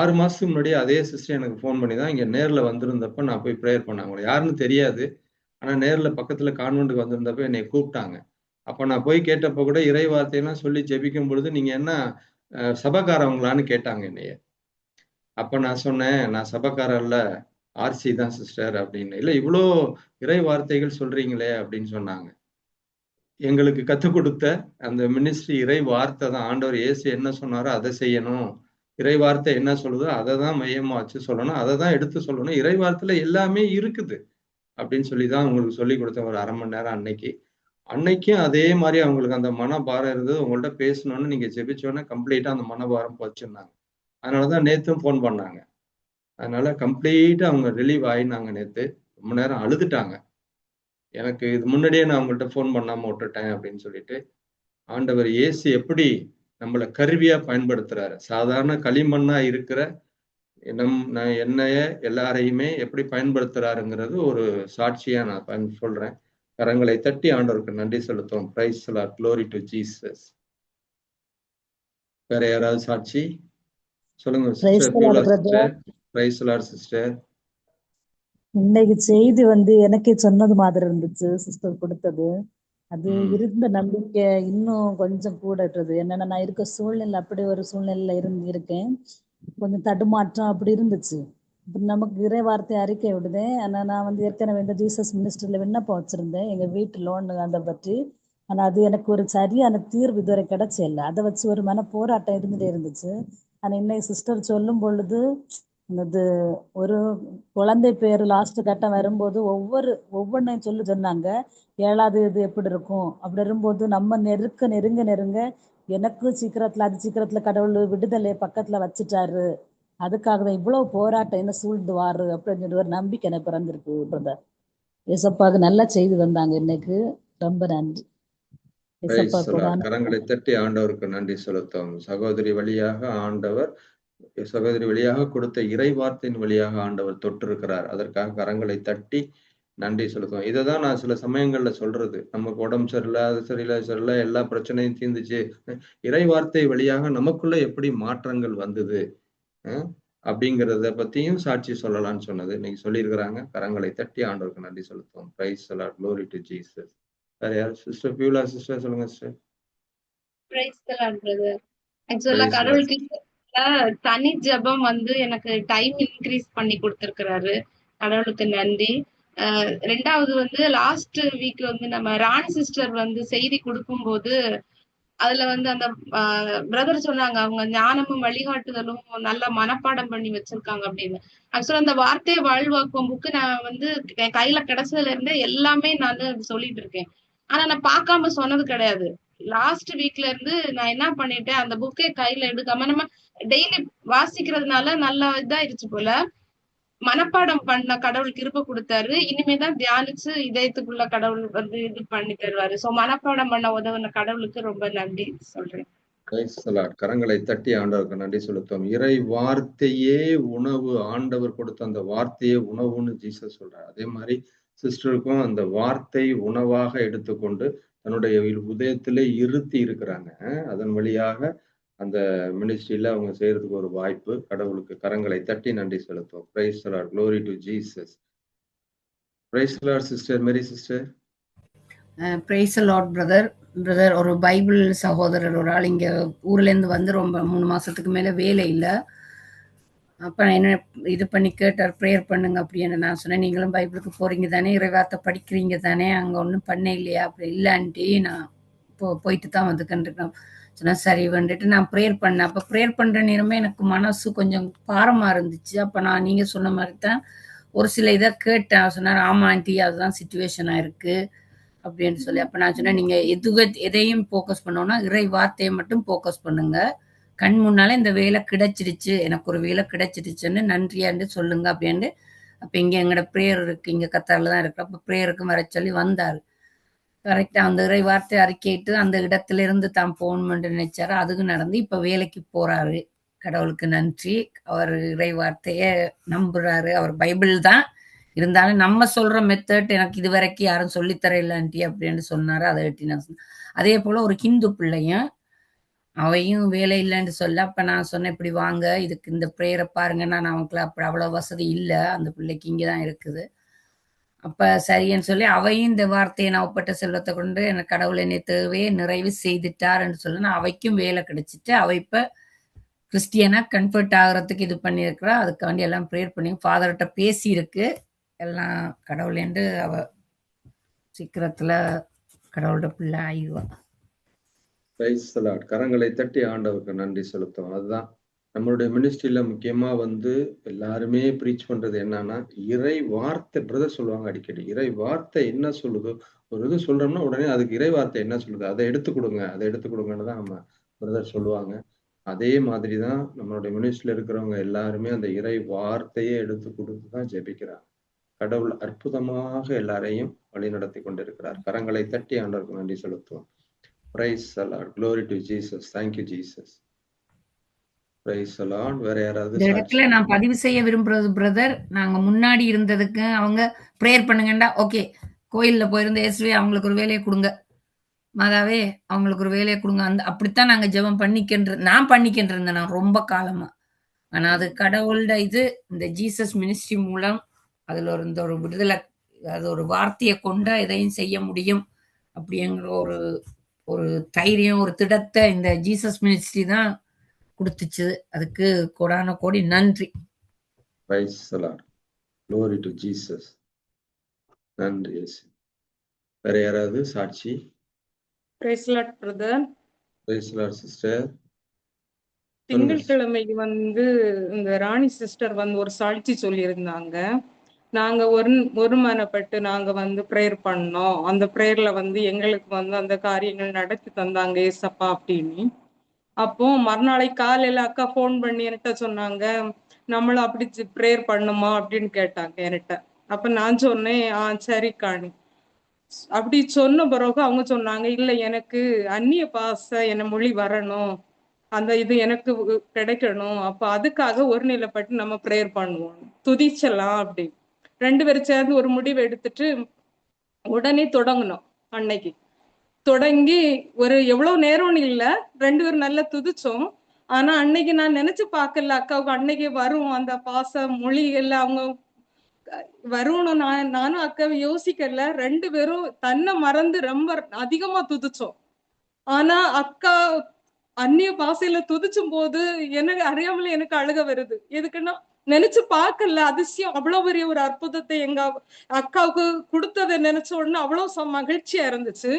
6 மாசத்துக்கு முன்னாடி அதே சிஸ்டர் எனக்கு ஃபோன் பண்ணி தான் இங்க நேர்ல வந்திருந்தப்ப நான் போய் ப்ரேயர் பண்ணேன். அவங்களை யாருன்னு தெரியாது. ஆனா நேர்ல பக்கத்துல கான்வென்ட்டுக்கு வந்திருந்தப்ப என்னை கூப்பிட்டாங்க. அப்ப நான் போய் கேட்டப்ப கூட இறை வார்த்தையெல்லாம் சொல்லி ஜெபிக்கும் பொழுது, நீங்க என்ன சபைக்காரவங்களான்னு கேட்டாங்க என்னைய. அப்ப நான் சொன்னேன், நான் சபைக்காரர் இல்ல, ஆர்சி தான் சிஸ்டர் அப்படின்னு. இல்ல இவ்வளோ இறை வார்த்தைகள் சொல்றீங்களே அப்படின்னு சொன்னாங்க. எங்களுக்கு கத்துக் கொடுத்த அந்த மினிஸ்ட்ரி இறை வார்த்தை தான். ஆண்டவர் இயேசு என்ன சொன்னாரோ அதை செய்யணும், இறை வார்த்தை என்ன சொல்லுதோ அதை தான் மையமா வச்சு சொல்லணும், அதை தான் எடுத்து சொல்லணும், இறை வார்த்தையில எல்லாமே இருக்குது அப்படின்னு சொல்லிதான் உங்களுக்கு சொல்லி கொடுத்தேன் ஒரு 1/2 மணி நேரம் அன்னைக்கும் அதே மாதிரி அவங்களுக்கு அந்த மனபாரம் இருந்தது. உங்கள்ட்ட பேசணும்னு நீங்க ஜெபிச்சோன்னே கம்ப்ளீட்டா அந்த மனபாரம் போச்சுன்னாங்க. அதனாலதான் நேத்தும் ஃபோன் பண்ணாங்க. அதனால கம்ப்ளீட்டா அவங்க ரிலீவ் ஆயினாங்க. நேத்து ரொம்ப நேரம் அழுதுட்டாங்க. எனக்கு இது முன்னாடியே நான் அவங்கள்ட்ட ஃபோன் பண்ணாம விட்டுட்டேன் அப்படின்னு சொல்லிட்டு. ஆண்டவர் இயேசு எப்படி நம்மளை கருவியா பயன்படுத்துறாரு, சாதாரண களிமண்ணா இருக்கிற என்னைய எல்லாரையுமே எப்படி பயன்படுத்துறாருங்கிறது ஒரு சாட்சியா நான் சொல்றேன். கரங்களை தட்டி ஆண்டவருக்கு நன்றி செலுத்துவோம். Praise the Lord, glory to Jesus. வேற யாராவது சாட்சி சொல்லுங்க sister Beulah sister. Praise the Lord sister. இன்னைக்கு செய்தி எனக்கே சொன்னது மாதிரி இருந்துச்சு சிஸ்டர் கொடுத்தது. அது இருந்த நம்பிக்கை இன்னும் கொஞ்சம் கூட இருக்குது. என்னன்னா நான் இருக்க சூழ்நிலை அப்படி ஒரு சூழ்நிலையில இருக்கேன். கொஞ்சம் தடுமாற்றம் அப்படி இருந்துச்சு. நமக்கு இறை வார்த்தை அறிக்கை விடுதேன். ஆனா நான் ஏற்கனவே இந்த ஜீசஸ் மினிஸ்ட்ரியில விண்ணப்பம் வச்சிருந்தேன் எங்க வீட்டு லோன் அதை பற்றி. ஆனா அது எனக்கு ஒரு சரியான தீர்வு இதுவரை கிடைச்சல. அதை வச்சு ஒரு மன போராட்டம் இருந்துட்டே இருந்துச்சு. ஆனா இன்னைக்கு சிஸ்டர் சொல்லும் பொழுது அது ஒரு குழந்தை பேர் லாஸ்ட் கட்டம் வரும்போது ஒவ்வொன்றையும் சொன்னாங்க. 7வது இது எப்படி இருக்கும் அப்படி இருக்கும்போது நம்ம நெருங்க எனக்கு சீக்கிரத்துல அது சீக்கிரத்துல கடவுள் விடுதலை பக்கத்துல வச்சுட்டாரு. அதுக்காக தான் இவ்வளவு போராட்டம் என்ன சூழ்ந்துவாரு அப்படின்னு சொல்லி ஒரு நம்பிக்கை எனக்கு பிறந்திருக்கு பிரதர். ஏசப்பாவுக்கு நல்ல செய்தி வந்தாங்க இன்னைக்கு. ரொம்ப நன்றி. கரங்களை தட்டி ஆண்டவருக்கு நன்றி செலுத்தும். சகோதரி வழியாக கொடுத்த இறை வார்த்தையின் வழியாக ஆண்டவர் தொட்டிருக்கிறார். அதற்காக கரங்களை தட்டி நன்றி செலுத்துவோம். இதைதான் நான் சில சமயங்கள்ல சொல்றது. நமக்கு உடம்பு சரியில்லை, அது சரியில்லை, எல்லா பிரச்சனையும் தீர்ந்துச்சு. இறை வார்த்தை வழியாக நமக்குள்ள எப்படி மாற்றங்கள் வந்தது அப்படிங்கிறத பத்தியும் சாட்சி சொல்லலாம்னு சொன்னது இன்னைக்கு சொல்லியிருக்கிறாங்க. கரங்களை தட்டி ஆண்டவருக்கு நன்றி செலுத்துவோம். Praise the Lord, glory to Jesus. வேற யார் சிஸ்டர் பியூலா சிஸ்டர் சொல்லுங்க sister. Praise the Lord brother. ஆக்சுவலா கடவுளுக்கு தனி ஜெபம் எனக்கு டைம் இன்க்ரீஸ் பண்ணி கொடுத்திருக்கிறாரு. கடவுளுக்கு நன்றி. 2வது லாஸ்ட் வீக் நம்ம ராணி சிஸ்டர் செய்தி கொடுக்கும்போது அதுல அந்த பிரதர் சொன்னாங்க அவங்க ஞானமும் வழிகாட்டுதலும் நல்ல மனப்பாடம் பண்ணி வச்சிருக்காங்க அப்படின்னு. ஆக்சுவலா அந்த வார்த்தையை வாழ்வாக்கும் புக்கு நான் என் கையில கிடைச்சதுல இருந்தே எல்லாமே நான் சொல்லிட்டு இருக்கேன். ஆனா நான் பார்க்காம சொன்னது கிடையாது. லாஸ்ட் வீக்ல இருந்து நான் என்ன பண்ணிட்டேன், அந்த புக்கை கையில எடுக்காம நம்ம டெய்லி வாசிக்கிறதுனால நல்லா இதாயிருச்சு போல. மனப்பாடம் பண்ண கடவுள் கிருபை கொடுத்தாரு. இனிமேதான் தியானிச்சு இதயத்துக்குள்ள கடவுள் இது பண்ணி தருவாரு. சோ மனப்பாடம் பண்ண உதவுன கடவுளுக்கு ரொம்ப நன்றி சொல்றேன். கரங்களை தட்டி ஆண்டவருக்கு நன்றி செலுத்தும். இறை வார்த்தையே உணவு. ஆண்டவர் கொடுத்த அந்த வார்த்தையே உணவுன்னு ஜீசஸ் சொல்றாரு. அதே மாதிரி சிஸ்டருக்கும் அந்த வார்த்தை உணவாக எடுத்துக்கொண்டு தன்னுடைய உதயத்திலே இருத்தி இருக்கிறாங்க. அதன் வழியாக அந்த மினிஸ்ட்ரியில அவங்க செய்யறதுக்கு ஒரு வாய்ப்பு. கடவுளுக்கு கரங்களை தட்டி நன்றி செலுத்துவோம். Praise the Lord, glory to Jesus. Praise the Lord sister Mary sister. Praise the Lord brother. ஒரு பைபிள் சகோதரர் ஒரு ஆள் இங்க ஊர்ல இருந்து ரொம்ப 3 மாசத்துக்கு மேல வேலை இல்லை. அப்ப என்ன இது பண்ணி கேட்டார், ப்ரேயர் பண்ணுங்க அப்படின்னு. நான் சொன்னேன், நீங்களும் பைபிளுக்கு போறீங்க தானே, இறைவார்த்தை படிக்கிறீங்க தானே, அங்க ஒன்றும் பண்ண இல்லையா? அப்படி இல்லைன்ட்டு நான் போயிட்டு தான் வந்துக்கிட்டு சொன்னா சரி வந்துட்டு நான் ப்ரேயர் பண்ணேன். அப்ப ப்ரேயர் பண்ற நேரமே எனக்கு மனசு கொஞ்சம் பாரமா இருந்துச்சு. அப்ப நான் நீங்க சொன்ன மாதிரி தான் ஒரு சில இதை கேட்டேன். சொன்னார், ஆமா ஆண்டி அதுதான் சிச்சுவேஷனா இருக்கு அப்படின்னு சொல்லி. அப்ப நான் சொன்னேன், நீங்க எதையும் போக்கஸ் பண்ணோம்னா இறை வார்த்தையை மட்டும் போக்கஸ் பண்ணுங்க. கண் முன்னால இந்த வேலை கிடைச்சிருச்சு, எனக்கு ஒரு வேலை கிடைச்சிருச்சுன்னு நன்றியாண்டு சொல்லுங்க அப்படின்னு. அப்ப இங்க எங்களோட ப்ரேயர் இருக்கு, இங்க கத்தாரில தான் இருக்கு. அப்ப ப்ரேயருக்கு வர சொல்லி வந்தாரு. கரெக்டா அந்த இறை வார்த்தை அறிக்கையிட்டு அந்த இடத்துல இருந்து தான் போகணும்னு நினைச்சாரு. அதுக்கு நடந்து இப்ப வேலைக்கு போறாரு. கடவுளுக்கு நன்றி. அவர் இறை வார்த்தைய நம்புறாரு. அவர் பைபிள் தான் இருந்தாலும் நம்ம சொல்ற மெத்தட் எனக்கு இது வரைக்கும் யாரும் சொல்லித்தர இல்லாண்டி அப்படின்னு சொன்னாரு. அதை எட்டி நான் சொன்னேன். அதே போல ஒரு ஹிந்து பிள்ளையும் அவையும் வேலை இல்லைன்னு சொல்ல. அப்ப நான் சொன்னேன், இப்படி வாங்க இதுக்கு இந்த ப்ரேயரை பாருங்க. நான் அவங்களுக்கு அப்படி அவ்வளவு வசதி இல்லை, அந்த பிள்ளைக்கு இங்கதான் இருக்குது. அப்ப சரின்னு சொல்லி அவையும் இந்த வார்த்தையை நான் ஒப்பட்ட செல்வத்தை கொண்டு எனக்கு கடவுள் என்னை தேவையை நிறைவு செய்துட்டாருன்னு சொல்லி நான் அவைக்கும் வேலை கிடைச்சிட்டு அவ இப்ப கிறிஸ்டியனா கன்வெர்ட் ஆகிறதுக்கு இது பண்ணியிருக்கிறா. அதுக்காண்டி எல்லாம் ப்ரேயர் பண்ணி ஃபாதர்கிட்ட பேசி இருக்கு எல்லாம். கடவுள் என்று அவ சீக்கிரத்துல கடவுளோட பிள்ளை ஆயிடுவா. கரங்களை தட்டி ஆண்டவருக்கு நன்றி செலுத்தும். அதுதான் நம்மளுடைய மினிஸ்ட்ரியில முக்கியமா எல்லாருமே ப்ரீச் பண்றது என்னன்னா, இறை வார்த்தை. பிரதர் சொல்லுவாங்க அடிக்கடி, இறை வார்த்தை என்ன சொல்லுதோ, ஒரு இது சொல்றோம்னா உடனே அதுக்கு இறை வார்த்தை என்ன சொல்லுது அதை எடுத்து கொடுங்கன்னு தான் நம்ம பிரதர் சொல்லுவாங்க. அதே மாதிரிதான் நம்மளுடைய மினிஸ்ட்ரியில இருக்கிறவங்க எல்லாருமே அந்த இறை வார்த்தையே எடுத்து கொடுத்துதான் ஜெபிக்கிறாங்க. கடவுள் அற்புதமாக எல்லாரையும் வழி நடத்தி கொண்டிருக்கிறார். கரங்களை தட்டி ஆண்டவருக்கு நன்றி செலுத்துவோம். Praise the Lord. Glory to Jesus. Thank you Jesus. Praise the Lord. வேற யாராவது இந்த சாட்சி? இடத்துல நான் பதிவு செய்ய விரும்புறது பிரதர், நாங்க முன்னாடி இருந்ததுக்கு அவங்க ப்ரேயர் பண்ணுங்கண்டா ஓகே, கோயில்ல போயிருந்த இயேசுவே அவங்களுக்கு ஒரு வேலையை கொடுங்க, மாதாவே அவங்களுக்கு ஒரு வேலையை கொடுங்க, அந்த அப்படித்தான் நாங்க ஜெபம் நான் பண்ணிக்கிட்டு இருந்தேன் நான் ரொம்ப காலமா. ஆனா அது கடவுளோட இது இந்த ஜீசஸ் மினிஸ்ட்ரி மூலம் அதுல இந்த ஒரு விடுதலை, அது ஒரு வார்த்தையை கொண்டா எதையும் செய்ய முடியும் அப்படிங்கிற ஒரு ஒரு தைரியம், ஒரு திடத்தை இந்த ஜீசஸ் மினிஸ்ட்ரி தான் கொடுத்துச்சு. அதுக்கு கோடான கோடி நன்றி. Praise the Lord. Glory to Jesus. நன்றி இயேசு. வேற யாராவது சாட்சி? Praise Lord brother. Praise the Lord sister. திங்கட்கிழமைக்கு இந்த ராணி சிஸ்டர் ஒரு சாட்சி சொல்லியிருந்தாங்க. நாங்க ஒருமனப்பட்டு நாங்க ப்ரேயர் பண்ணோம். அந்த ப்ரேயர்ல எங்களுக்கு அந்த காரியங்கள் நடத்தி தந்தாங்க ஏசப்பா அப்படின்னு. அப்போ மறுநாளை காலையில அக்கா ஃபோன் பண்ணி என்கிட்ட சொன்னாங்க, நம்மளும் அப்படி ப்ரேயர் பண்ணுமா அப்படின்னு கேட்டாங்க என்கிட்ட. அப்ப நான் சொன்னேன் சரிக்காணி. அப்படி சொன்ன பிறகு அவங்க சொன்னாங்க, இல்ல எனக்கு அந்நிய பாச என்ன மொழி வரணும், அந்த இது எனக்கு கிடைக்கணும், அப்ப அதுக்காக ஒரு நிலைப்பட்டு நம்ம ப்ரேயர் பண்ணுவோம், துதிச்சலாம் அப்படி 2 பேரும் சேர்ந்து ஒரு முடிவு எடுத்துட்டு உடனே தொடங்கணும். அன்னைக்கு தொடங்கி ஒரு எவ்வளவு நேரம்னு இல்ல, 2 பேரும் நல்லா துதிச்சோம். ஆனா அன்னைக்கு நான் நினைச்சு பார்க்கல அக்காவுக்கு அன்னைக்கு வரும் அந்த பாச மொழி எல்லாம் அவங்க வரும்னு நானும் அக்காவை யோசிக்கல. 2 பேரும் தன்னை மறந்து ரொம்ப அதிகமா துதிச்சோம். ஆனா அக்கா அந்நிய பாசையில துதிச்சும் போது எனக்கு அறியாமலே எனக்கு அழுக வருது. எதுக்குன்னா நினைச்சு பார்க்கல, அதிசயம் அவ்வளவு பெரிய ஒரு அற்புதத்தை எங்க அக்காவுக்கு கொடுத்ததை நினைச்ச உடனே அவ்வளவு மகிழ்ச்சியா இருந்துச்சு.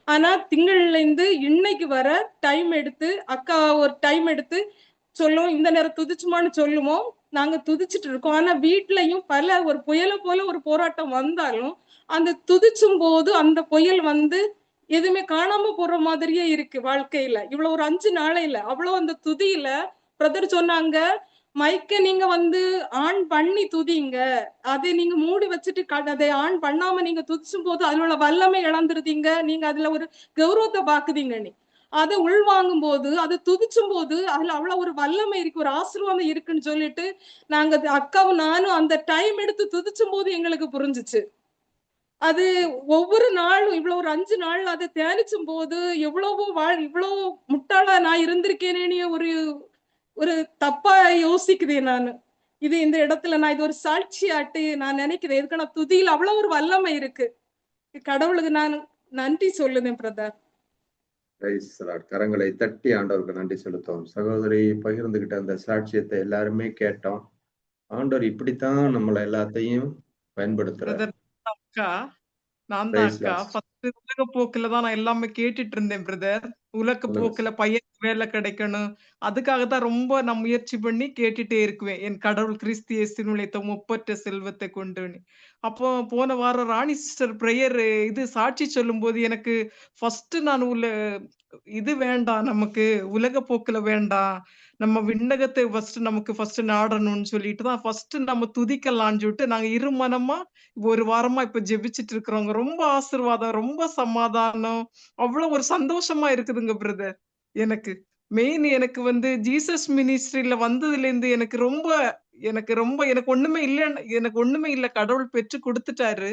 ஆனா திங்கள்ல இருந்து இன்னைக்கு வர டைம் எடுத்து அக்கா ஒரு டைம் எடுத்து சொல்லுவோம், இந்த நேரம் துதிச்சுமான்னு சொல்லுவோம், நாங்க துதிச்சுட்டு இருக்கோம். ஆனா வீட்லயும் பல ஒரு புயலை போல ஒரு போராட்டம் வந்தாலும் அந்த துதிச்சும் போது அந்த புயல் எதுவுமே காணாம போற மாதிரியே இருக்கு வாழ்க்கையில. இவ்வளவு ஒரு 5 நாளையில அவ்வளவு அந்த துதியில பிரதர் சொன்னாங்க, மைக்க நீங்க ஆன் பண்ணி துதிங்க, அதை நீங்க மூடி வச்சுட்டு அதை ஆன் பண்ணாம நீங்க துதிச்சும் போது அதுல உள்ள வல்லமை இழந்துருதீங்க, நீங்க அதுல ஒரு கௌரவத்தை பாக்குதீங்க. நீ அதை உள்வாங்கும் போது அதை துதிச்சும் போது அதுல அவ்வளவு ஒரு வல்லமை இருக்கு, ஒரு ஆசீர்வாதம் இருக்குன்னு சொல்லிட்டு நாங்க அக்காவும் நானும் அந்த டைம் எடுத்து துதிச்சும் போது எங்களுக்கு புரிஞ்சுச்சு. அது ஒவ்வொரு நாளும் இவ்வளவு ஒரு 5 நாள் அதை தியானிச்சும் போது இவ்வளவு முட்டாளா நான் இருந்திருக்கேனே ஒரு ஒரு தப்பா யோசிக்குதேன் நான். இது இந்த இடத்துல நான் இது ஒரு சாட்சியாட்டு நான் நினைக்கிறேன். எதுக்கான துதியில் அவ்வளவு ஒரு வல்லமை இருக்கு. கடவுளுக்கு நான் நன்றி சொல்லுதேன் பிரதர். கரங்களை தட்டி ஆண்டவருக்கு நன்றி செலுத்துவோம். சகோதரி பகிர்ந்துகிட்ட அந்த சாட்சியத்தை எல்லாருமே கேட்டோம். ஆண்டவர் இப்படித்தான் நம்மள எல்லாத்தையும் பயன்படுத்துறார். அக்கா நான் தான் அக்கா ஃபர்ஸ்ட் உலக போக்குல தான் நான் எல்லாமே கேட்டுட்டு இருந்தேன் பிரதர். உலக போக்குல பையனுக்கு வேலை கிடைக்கணும், அதுக்காக தான் ரொம்ப நான் முயற்சி பண்ணி கேட்டுட்டே இருக்குவேன், என் கடவுள் கிறிஸ்து இயேசுவின் உழைத்த முப்பற்ற செல்வத்தை கொண்டு. அப்போ போன வாரம் ராணி சிஸ்டர் பிரேயர் இது சாட்சி சொல்லும் போது எனக்கு ஃபர்ஸ்ட் நான் இது வேண்டாம், நமக்கு உலக போக்குல வேண்டாம், நம்ம விண்ணகத்தை ஃபர்ஸ்ட் நாடணும்னு சொல்லிட்டு தான் ஃபர்ஸ்ட் நம்ம துதிக்கலாம்னு சொல்லிட்டு நாங்க இருமனமா ஒரு வாரமா இப்ப ஜெபிச்சுட்டு இருக்கிறோங்க. ரொம்ப ஆசீர்வாதம், ரொம்ப சமாதானம், அவ்வளவு ஒரு சந்தோஷமா இருக்குதுங்க பிரதர். எனக்கு மெயின் எனக்கு ஜீசஸ் மினிஸ்ட்ரியில வந்ததுல இருந்து எனக்கு ஒண்ணுமே இல்ல, கடவுள் பெற்று கொடுத்துட்டாரு.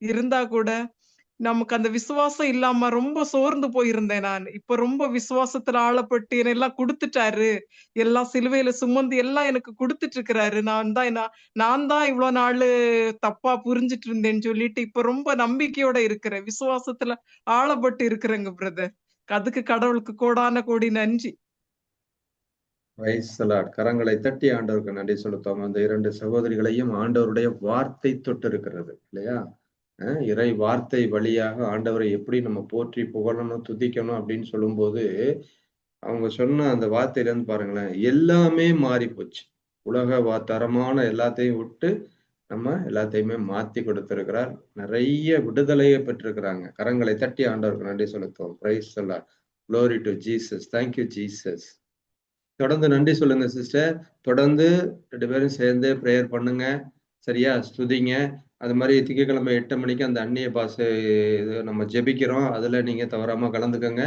இருந்தா கூட நமக்கு அந்த விசுவாசம் இல்லாம ரொம்ப சோர்ந்து போயிருந்தேன் நான். இப்ப ரொம்ப விசுவாசத்துல ஆளப்பட்டு எல்லாம் கொடுத்துட்டாரு, எல்லாம் சிலுவையில சுமந்து எல்லாம் எனக்கு கொடுத்துட்டு இருக்கிறாரு. நான் தான் இவ்வளவு நாள் தப்பா புரிஞ்சிட்டு இருந்தேன்னு சொல்லிட்டு இப்ப ரொம்ப நம்பிக்கையோட இருக்கிறேன், விசுவாசத்துல ஆளப்பட்டு இருக்கிறேங்க பிரதர். அதுக்கு கடவுளுக்கு கோடான கோடி நன்றி. கரங்களை தட்டி ஆண்டவருக்கு நன்றி செலுத்துவோம். அந்த 2 சகோதரிகளையும் ஆண்டவருடைய வார்த்தை தொட்டு இருக்கிறது இல்லையா? இறை வார்த்தை வழியாக ஆண்டவரை எப்படி நம்ம போற்றி புகழணும், துதிக்கணும் அப்படின்னு சொல்லும்போது அவங்க சொன்ன அந்த வார்த்தையில இருந்து பாருங்களேன், எல்லாமே மாறி போச்சு. உலக தரமான எல்லாத்தையும் விட்டு நம்ம எல்லாத்தையுமே மாத்தி கொடுத்திருக்கிறார். நிறைய விடுதலையை பெற்றிருக்கிறாங்க. கரங்களை தட்டி ஆண்டவருக்கு நன்றி செலுத்துவோம். Praise the Lord. Glory to Jesus. Thank you Jesus. தொடர்ந்து நன்றி சொல்லுங்க சிஸ்டர். தொடர்ந்து 2 பேரும் சேர்ந்து பிரேயர் பண்ணுங்க, சரியா? ஸ்துதிங்க. அது மாதிரி திங்கட்கிழமை 8 மணிக்கு அந்த அந்நிய பாஷை இது நம்ம ஜெபிக்கிறோம். அதுல நீங்க தவறாம கலந்துக்கங்க.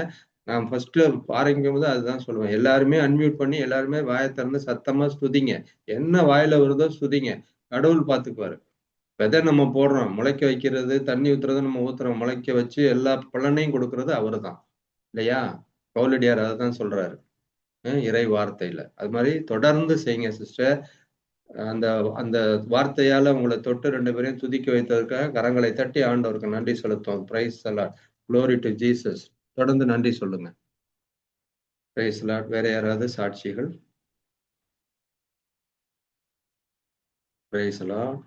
நான் ஃபர்ஸ்ட் ஆரம்பிக்கும் போது அதுதான் சொல்லுவேன். எல்லாருமே அன்மியூட் பண்ணி எல்லாருமே வாயை திறந்து சத்தமா ஸ்துதிங்க. என்ன வாயில வருதோ ஸ்துதிங்க. கடவுள் பார்த்துக்குவாரு. விதை நம்ம போடுறோம், முளைக்க வைக்கிறது, தண்ணி ஊத்துறது நம்ம ஊத்துறோம், முளைக்க வச்சு எல்லா பலனையும் கொடுக்கறது அவருதான் இல்லையா? பவுலடியார் அதான் சொல்றாரு இறை வார்த்தையில. அது மாதிரி தொடர்ந்து செய்யுங்க சிஸ்டர். அந்த அந்த வார்த்தையால உங்களை தொட்டு 2 பேரையும் துதிக்க வைத்ததற்காக கரங்களை தட்டி ஆண்டவருக்கு நன்றி செலுத்துவோம். Praise the Lord, glory to Jesus. தொடர்ந்து நன்றி சொல்லுங்க. Praise the Lord. வேற யாராவது சாட்சிகள்? Praise allot.